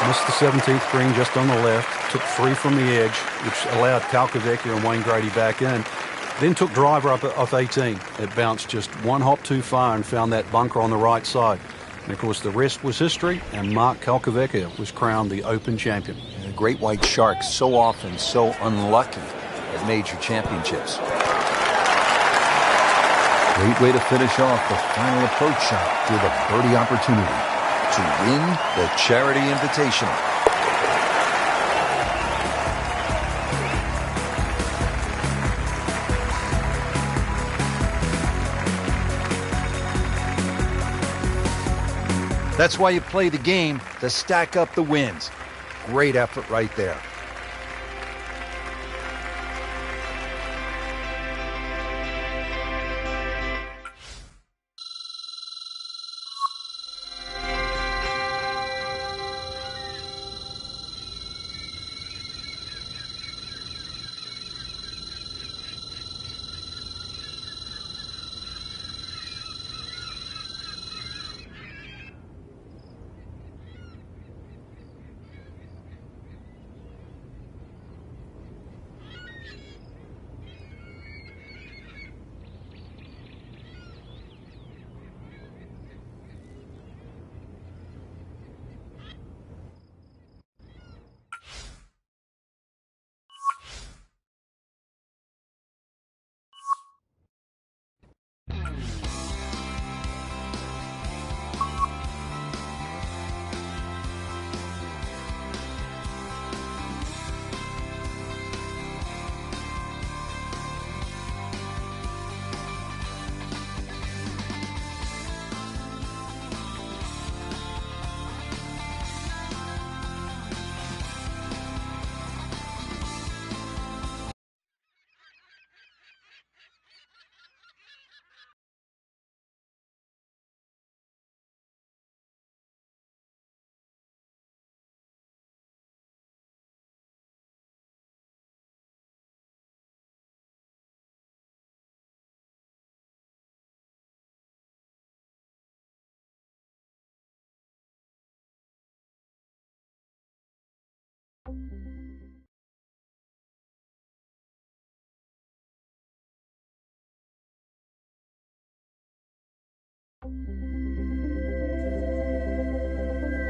Missed the 17th green just on the left. Took 3 from the edge, which allowed Calcavecchi and Wayne Grady back in. Then took driver up off 18. It bounced just 1 hop too far and found that bunker on the right side. And, of course, the rest was history, and Mark Calcavecchi was crowned the Open champion. The great white sharks so often so unlucky at major championships. Great way to finish off the final approach shot with a birdie opportunity to win the Charity Invitational. That's why you play the game, to stack up the wins. Great effort right there.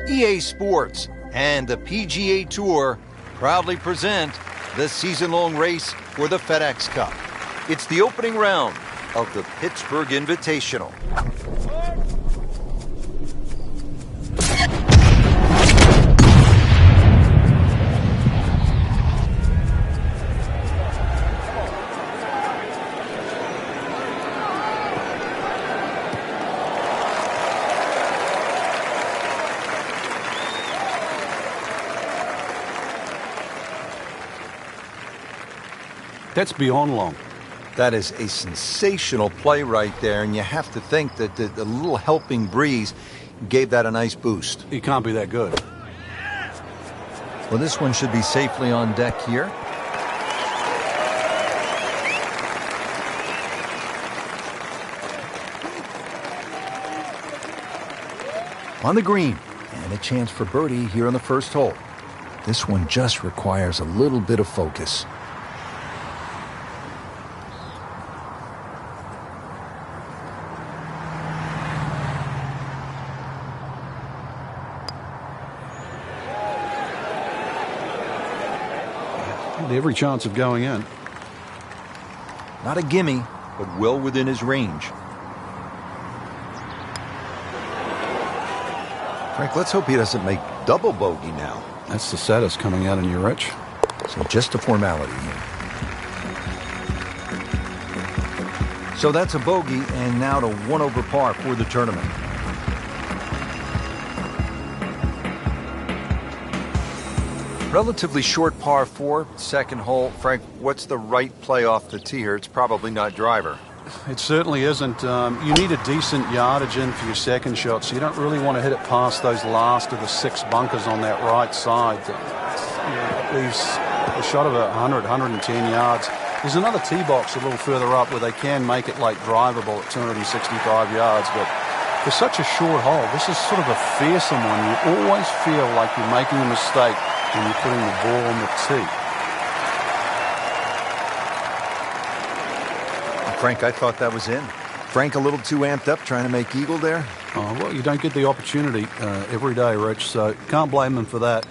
EA Sports and the PGA Tour proudly present the season-long race for the FedEx Cup. It's the opening round of the Pittsburgh Invitational. That's beyond long. That is a sensational play right there, and you have to think that the little helping breeze gave that a nice boost. He can't be that good. Well, this one should be safely on deck here. On the green, and a chance for birdie here on the first hole. This one just requires a little bit of focus. Every chance of going in. Not a gimme, but well within his range. Frank, let's hope he doesn't make double bogey now. That's the saddest coming out in you, Rich. So just a formality here. So that's a bogey, and now to 1 over par for the tournament. Relatively short par 4, second hole. Frank, what's the right play off the tee here? It's probably not driver. It certainly isn't. You need a decent yardage in for your second shot, so you don't really want to hit it past those last of the 6 bunkers on that right side. It leaves a shot of 100, 110 yards. There's another tee box a little further up where they can make it like drivable at 265 yards, but for such a short hole, this is sort of a fearsome one. You always feel like you're making a mistake when you're putting the ball on the tee. Frank, I thought that was in. Frank a little too amped up trying to make eagle there? Oh, well, you don't get the opportunity every day, Rich, so can't blame him for that.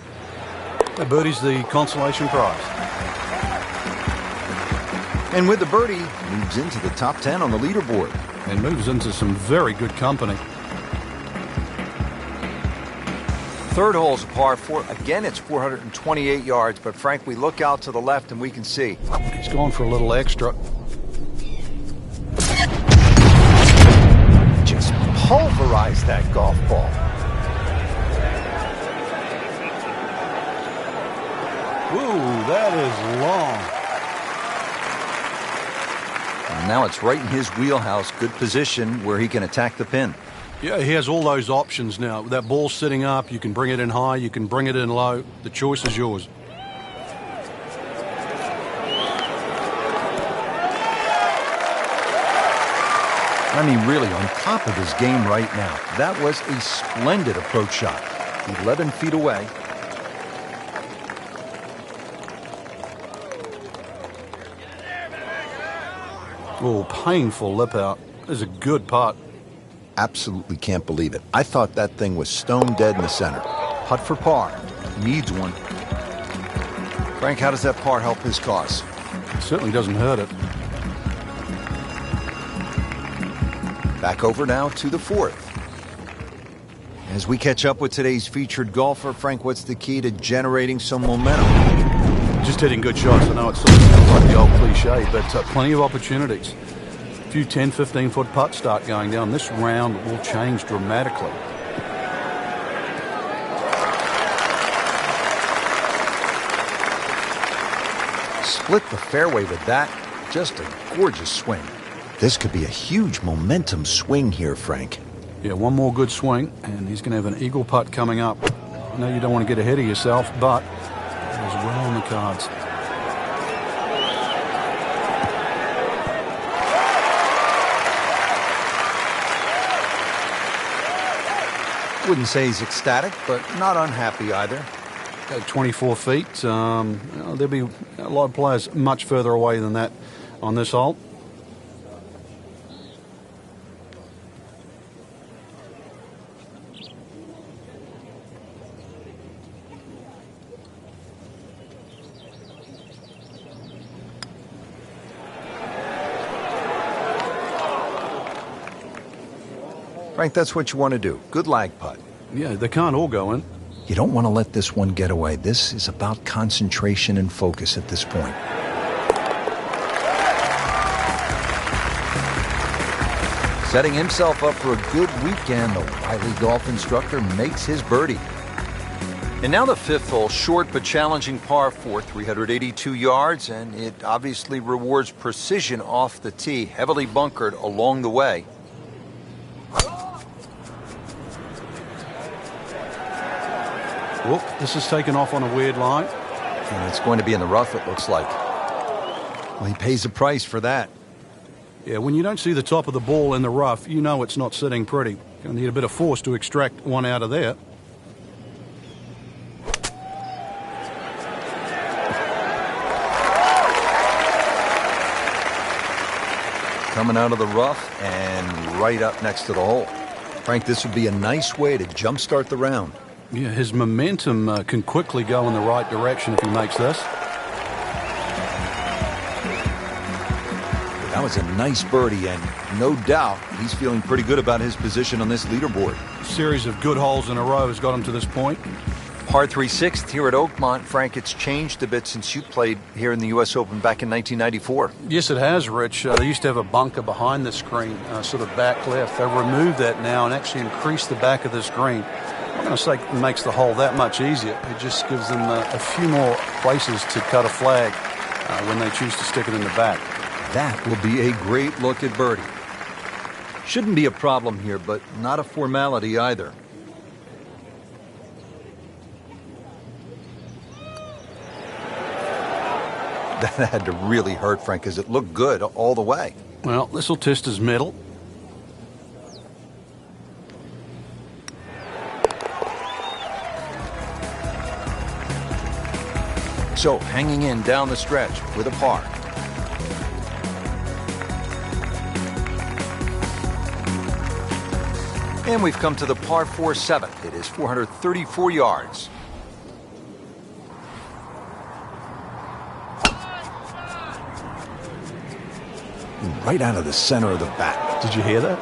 That birdie's the consolation prize. And with the birdie, moves into the top 10 on the leaderboard. And moves into some very good company. Third hole's a par 4. Again, it's 428 yards, but Frank, we look out to the left and we can see. He's going for a little extra. Just pulverized that golf ball. Ooh, that is long. And now it's right in his wheelhouse. Good position where he can attack the pin. Yeah, he has all those options now. That ball's sitting up. You can bring it in high. You can bring it in low. The choice is yours. I mean, really on top of his game right now. That was a splendid approach shot. 11 feet away. Oh, painful lip out. This is a good putt. Absolutely can't believe it. I thought that thing was stone dead in the center. Putt for par. Needs one. Frank, how does that par help his cause? It certainly doesn't hurt it. Back over now to the 4th. As we catch up with today's featured golfer, Frank, what's the key to generating some momentum? Just hitting good shots. I know it sort of sounds like the old cliche, but plenty of opportunities. A few 10, 15-foot putts start going down. This round will change dramatically. Split the fairway with that. Just a gorgeous swing. This could be a huge momentum swing here, Frank. Yeah, one more good swing, and he's going to have an eagle putt coming up. I know you don't want to get ahead of yourself, but it was well on the cards. Wouldn't say he's ecstatic, but not unhappy either. 24 feet. There'll be a lot of players much further away than that on this hole. Frank, that's what you want to do. Good lag putt. Yeah, they can't all go in. You don't want to let this one get away. This is about concentration and focus at this point. Setting himself up for a good weekend, the wily golf instructor makes his birdie. And now the 5th hole, short but challenging par 4, 382 yards, and it obviously rewards precision off the tee, heavily bunkered along the way. Whoop, this is taken off on a weird line. And it's going to be in the rough, it looks like. Well, he pays a price for that. Yeah, when you don't see the top of the ball in the rough, you know it's not sitting pretty. Going to need a bit of force to extract one out of there. Coming out of the rough and right up next to the hole. Frank, this would be a nice way to jumpstart the round. Yeah, his momentum can quickly go in the right direction if he makes this. That was a nice birdie, and no doubt he's feeling pretty good about his position on this leaderboard. A series of good holes in a row has got him to this point. Par 3 sixth here at Oakmont. Frank, it's changed a bit since you played here in the U.S. Open back in 1994. Yes, it has, Rich. They used to have a bunker behind the screen, sort of back left. They've removed that now and actually increased the back of the screen. I'm going to say it makes the hole that much easier. It just gives them a few more places to cut a flag when they choose to stick it in the back. That will be a great look at birdie. Shouldn't be a problem here, but not a formality either. That had to really hurt, Frank, because it looked good all the way. Well, this will test his middle. So, hanging in down the stretch with a par. And we've come to the par 4 7th. It is 434 yards. Right out of the center of the bat. Did you hear that?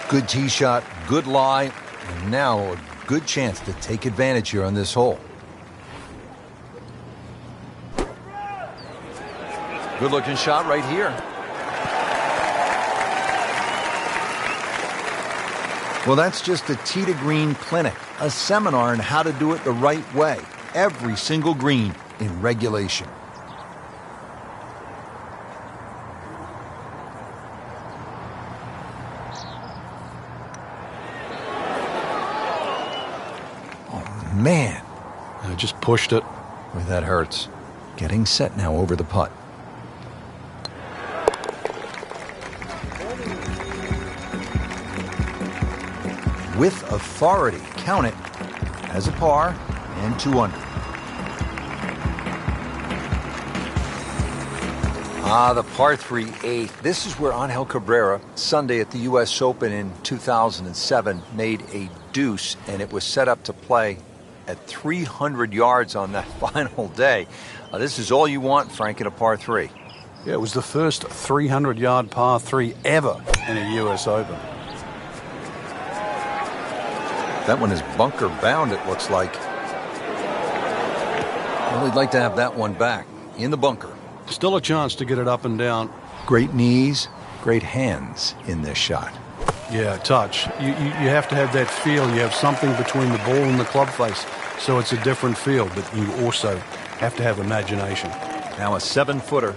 Good tee shot, good lie, and now a good chance to take advantage here on this hole. Good looking shot right here. Well, that's just a tee to green clinic, a seminar on how to do it the right way. Every single green in regulation. Oh, man. I just pushed it. Boy, that hurts. Getting set now over the putt. With authority, count it as a par and 2 under. The par 3 8th. This is where Angel Cabrera, Sunday at the U.S. Open in 2007, made a deuce, and it was set up to play at 300 yards on that final day. This is all you want, Frank, in a par 3. Yeah, it was the first 300-yard par 3 ever in a U.S. Open. That one is bunker bound, it looks like. Well, we'd like to have that one back in the bunker. Still a chance to get it up and down. Great knees, great hands in this shot. Yeah, touch. You have to have that feel. You have something between the ball and the club face, so it's a different feel, but you also have to have imagination. Now a 7-footer.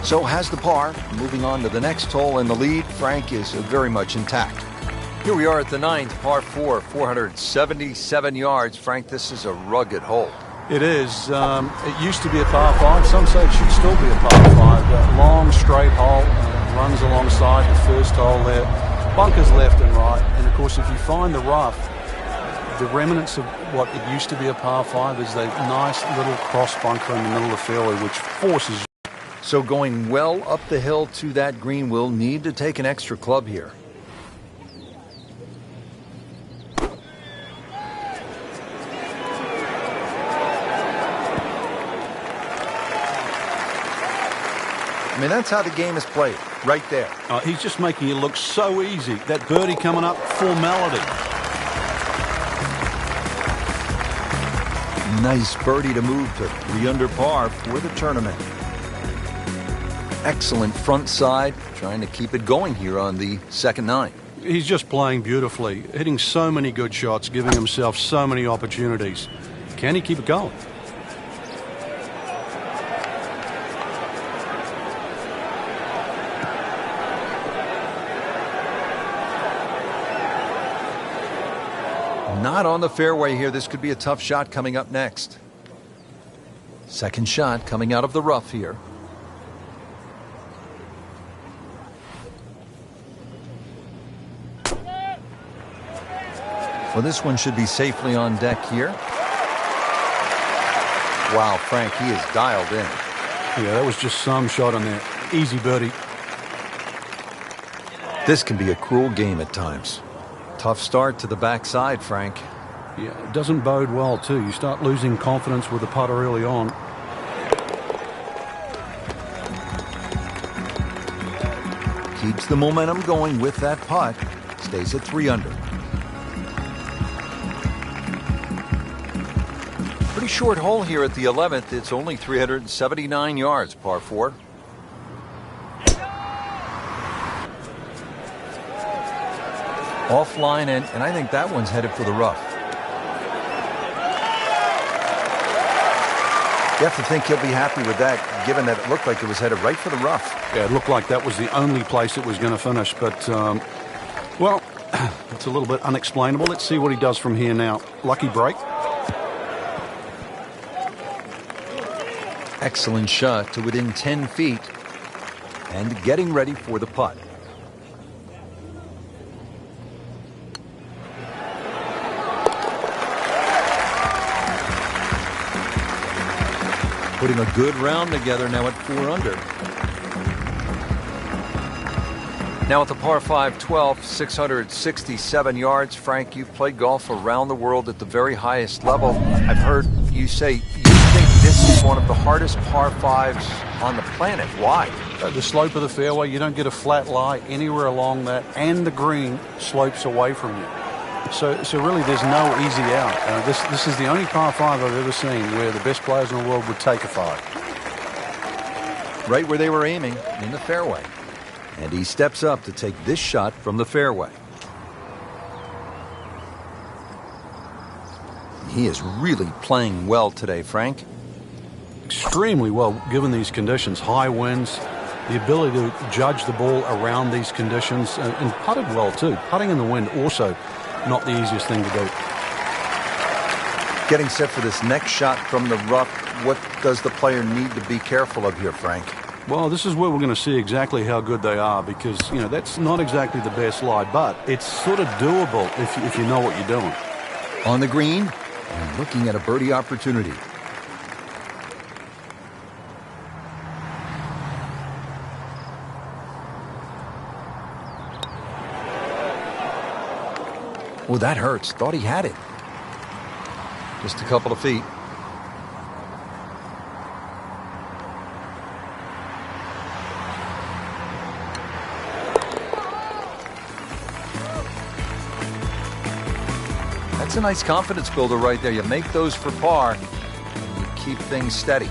So has the par. Moving on to the next hole, and the lead, Frank, is very much intact. Here we are at the 9th, par 4, 477 yards. Frank, this is a rugged hole. It is. It used to be a par 5. Some say it should still be a par 5. Long, straight hole. Runs alongside the first hole there. Bunkers left and right. And, of course, if you find the rough, the remnants of what it used to be a par 5 is that nice little cross bunker in the middle of the fairway, which forces you. So going well up the hill to that green, will need to take an extra club here. I mean, that's how the game is played, right there. He's just making it look so easy. That birdie coming up, formality. Nice birdie to move to 3 under par for the tournament. Excellent front side, trying to keep it going here on the second 9. He's just playing beautifully, hitting so many good shots, giving himself so many opportunities. Can he keep it going? Not on the fairway here. This could be a tough shot coming up next. Second shot coming out of the rough here. Well, this one should be safely on deck here. Wow, Frank, he is dialed in. Yeah, that was just some shot on there. Easy birdie. This can be a cruel game at times. Tough start to the backside, Frank. Yeah, it doesn't bode well, too. You start losing confidence with the putter early on. Keeps the momentum going with that putt. Stays at 3 under. Pretty short hole here at the 11th. It's only 379 yards, par 4. Offline, and I think that one's headed for the rough. You have to think he'll be happy with that, given that it looked like it was headed right for the rough. Yeah, it looked like that was the only place it was going to finish, but, well, it's a little bit unexplainable. Let's see what he does from here now. Lucky break. Excellent shot to within 10 feet, and getting ready for the putt. Putting a good round together now at 4 under. Now at the par 5 12, 667 yards. Frank, you've played golf around the world at the very highest level. I've heard you say you think this is one of the hardest par 5s on the planet. Why? The slope of the fairway, you don't get a flat lie anywhere along that, and the green slopes away from you. So really there's no easy out. This is the only par 5 I've ever seen where the best players in the world would take a 5. Right where they were aiming, in the fairway. And he steps up to take this shot from the fairway. He is really playing well today, Frank. Extremely well given these conditions. High winds, the ability to judge the ball around these conditions, and putted well too. Putting in the wind also not the easiest thing to do. Getting set for this next shot from the rough, what does the player need to be careful of here, Frank? Well, this is where we're going to see exactly how good they are, because, you know, that's not exactly the best lie, but it's sort of doable if you know what you're doing. On the green, and looking at a birdie opportunity. Oh, that hurts. Thought he had it. Just a couple of feet. That's a nice confidence builder right there. You make those for par, and you keep things steady.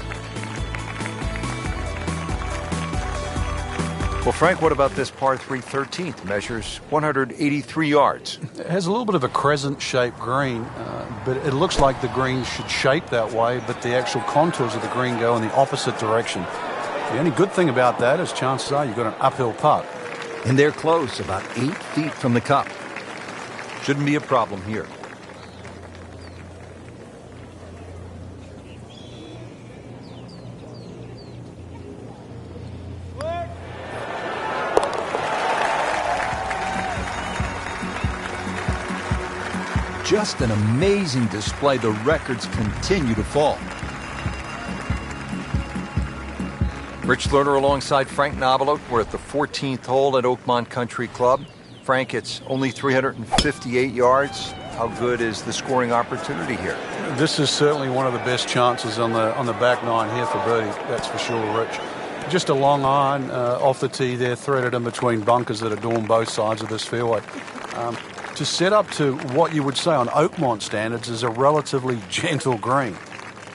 Well, Frank, what about this par 3 13th? Measures 183 yards. It has a little bit of a crescent-shaped green, but it looks like the green should shape that way, but the actual contours of the green go in the opposite direction. The only good thing about that is chances are you've got an uphill putt. And they're close, about 8 feet from the cup. Shouldn't be a problem here. Just an amazing display. The records continue to fall. Rich Lerner alongside Frank Nobilo. We're at the 14th hole at Oakmont Country Club. Frank, it's only 358 yards. How good is the scoring opportunity here? This is certainly one of the best chances on the back nine here for birdie. That's for sure, Rich. Just a long iron off the tee there, threaded in between bunkers that adorn both sides of this fairway. To set up to what you would say on Oakmont standards is a relatively gentle green.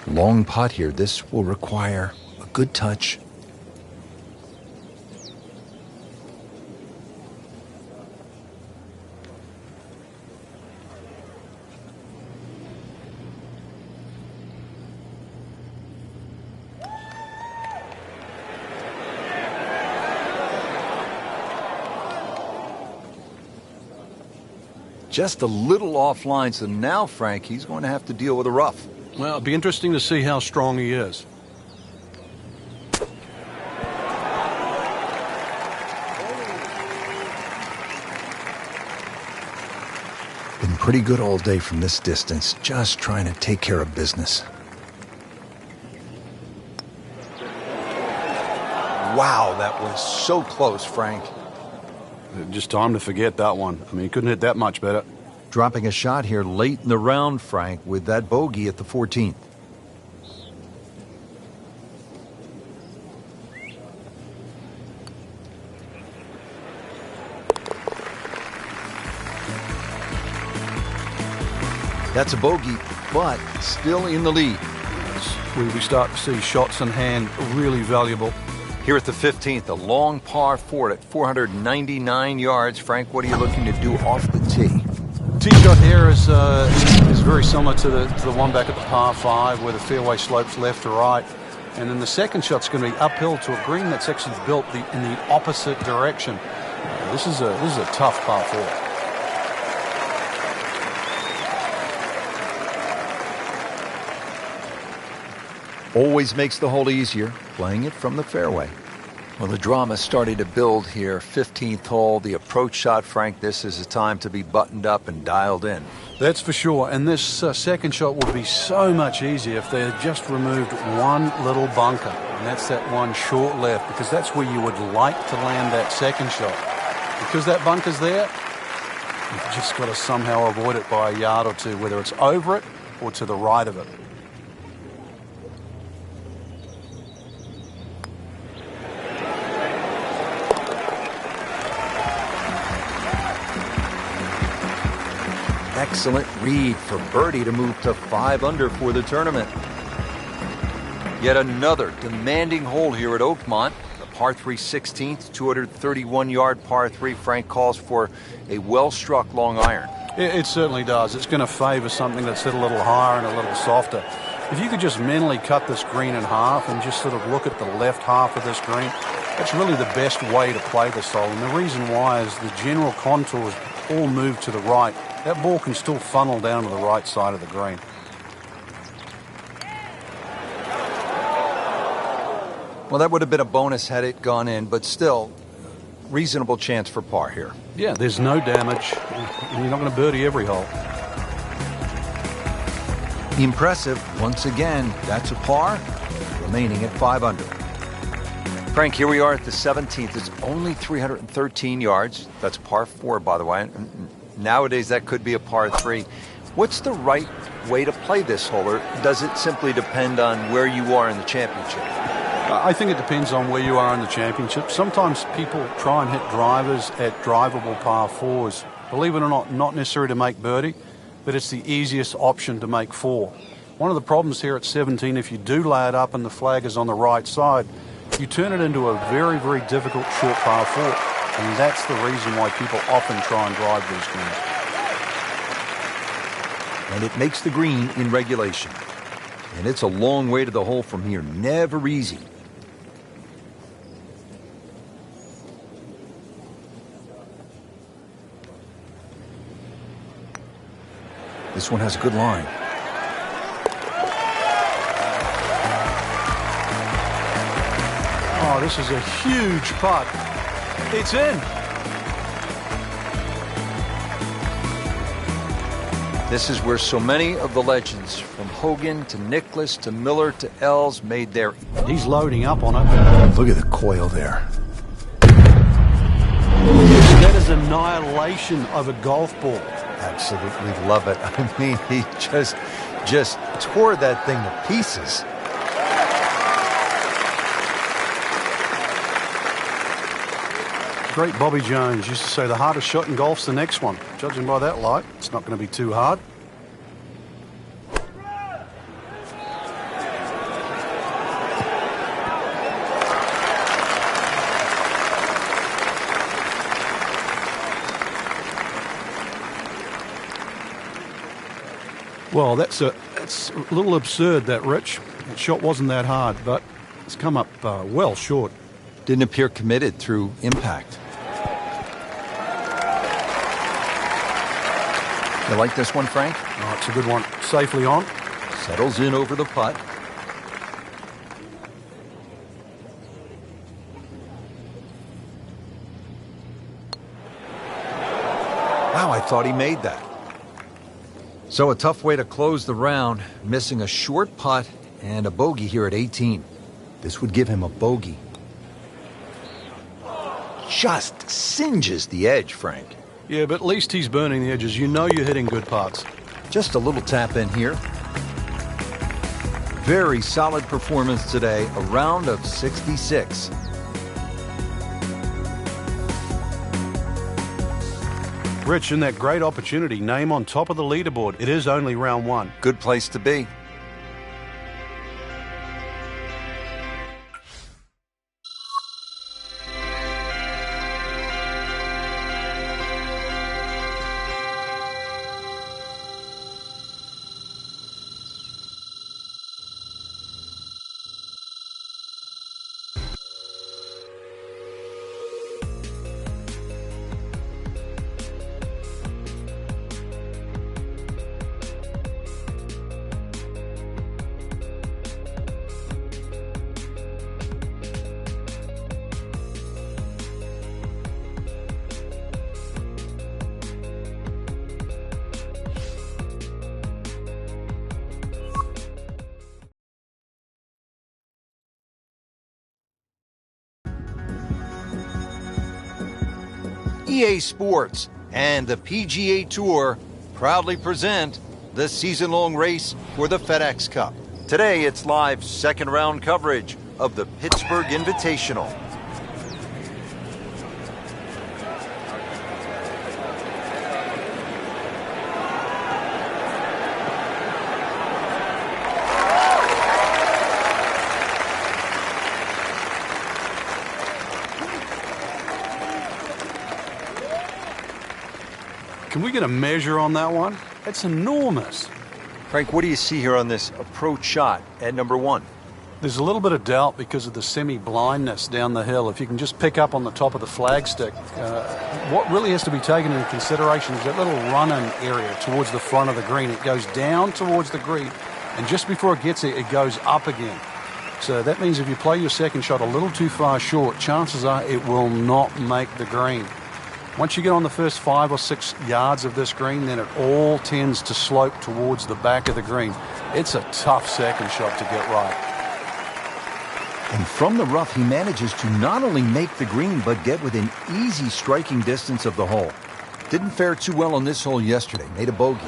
Long putt here. This will require a good touch. Just a little offline, so now, Frank, he's going to have to deal with a rough. Well, it'll be interesting to see how strong he is. Been pretty good all day from this distance, just trying to take care of business. Wow, that was so close, Frank. Just time to forget that one. I mean, he couldn't hit that much better. Dropping a shot here late in the round, Frank, with that bogey at the 14th. That's a bogey, but still in the lead. We start to see shots in hand really valuable. Here at the 15th, a long par 4 at 499 yards. Frank, what are you looking to do off the tee? Tee shot here is very similar to the one back at the par 5, where the fairway slopes left to right. And then the second shot's going to be uphill to a green that's actually built in the opposite direction. This is a tough par 4. Always makes the hole easier, playing it from the fairway. Well, the drama started to build here. 15th hole, the approach shot, Frank. This is a time to be buttoned up and dialed in. That's for sure. And this second shot would be so much easier if they had just removed one little bunker. And that's that one short left, because that's where you would like to land that second shot. Because that bunker's there, you've just got to somehow avoid it by a yard or two, whether it's over it or to the right of it. Excellent read for birdie to move to 5 under for the tournament. Yet another demanding hole here at Oakmont. The par 3 16th, 231-yard par 3. Frank calls for a well-struck long iron. It certainly does. It's going to favor something that's hit a little higher and a little softer. If you could just mentally cut this green in half and just sort of look at the left half of this green, that's really the best way to play this hole. And the reason why is the general contours all move to the right. That ball can still funnel down to the right side of the green. Well, that would have been a bonus had it gone in, but still, reasonable chance for par here. Yeah, there's no damage. You're not going to birdie every hole. Impressive. Once again, that's a par, remaining at 5 under. Frank, here we are at the 17th. It's only 313 yards. That's par 4, by the way. Nowadays, that could be a par 3. What's the right way to play this hole, or does it simply depend on where you are in the championship? I think it depends on where you are in the championship. Sometimes people try and hit drivers at drivable par 4s. Believe it or not necessary to make birdie, but it's the easiest option to make 4. One of the problems here at 17, if you do lay it up and the flag is on the right side, you turn it into a very, very difficult short par 4. And that's the reason why people often try and drive these greens. And it makes the green in regulation. And it's a long way to the hole from here. Never easy. This one has a good line. Oh, this is a huge putt. It's in. This is where so many of the legends, from Hogan to Nicklaus to Miller to Els, made their... He's loading up on it. Look at the coil there. That is annihilation of a golf ball. Absolutely love it. I mean, he just tore that thing to pieces. Great Bobby Jones used to say the hardest shot in golf's the next one. Judging by that light, it's not going to be too hard. Well, that's a little absurd, that, Rich. That shot wasn't that hard, but it's come up well short. Didn't appear committed through impact. You like this one, Frank? Oh, it's a good one. Safely on. Settles in over the putt. Wow, I thought he made that. So a tough way to close the round, missing a short putt and a bogey here at 18. This would give him a bogey. just singes the edge, Frank. Yeah, but at least he's burning the edges. You know you're hitting good putts. Just a little tap in here. Very solid performance today, a round of 66. Rich, in that great opportunity, name on top of the leaderboard. It is only round one. Good place to be. EA Sports and the PGA Tour proudly present the season-long race for the FedEx Cup. Today, it's live second-round coverage of the Pittsburgh Invitational. Can we get a measure on that one? It's enormous. Frank, what do you see here on this approach shot at number one? There's a little bit of doubt because of the semi-blindness down the hill. If you can just pick up on the top of the flagstick, what really has to be taken into consideration is that little run-in area towards the front of the green. It goes down towards the green, and just before it gets there, it goes up again. So that means if you play your second shot a little too far short, chances are it will not make the green. Once you get on the first 5 or 6 yards of this green, then it all tends to slope towards the back of the green. It's a tough second shot to get right. And from the rough, he manages to not only make the green, but get within easy striking distance of the hole. Didn't fare too well on this hole yesterday. Made a bogey.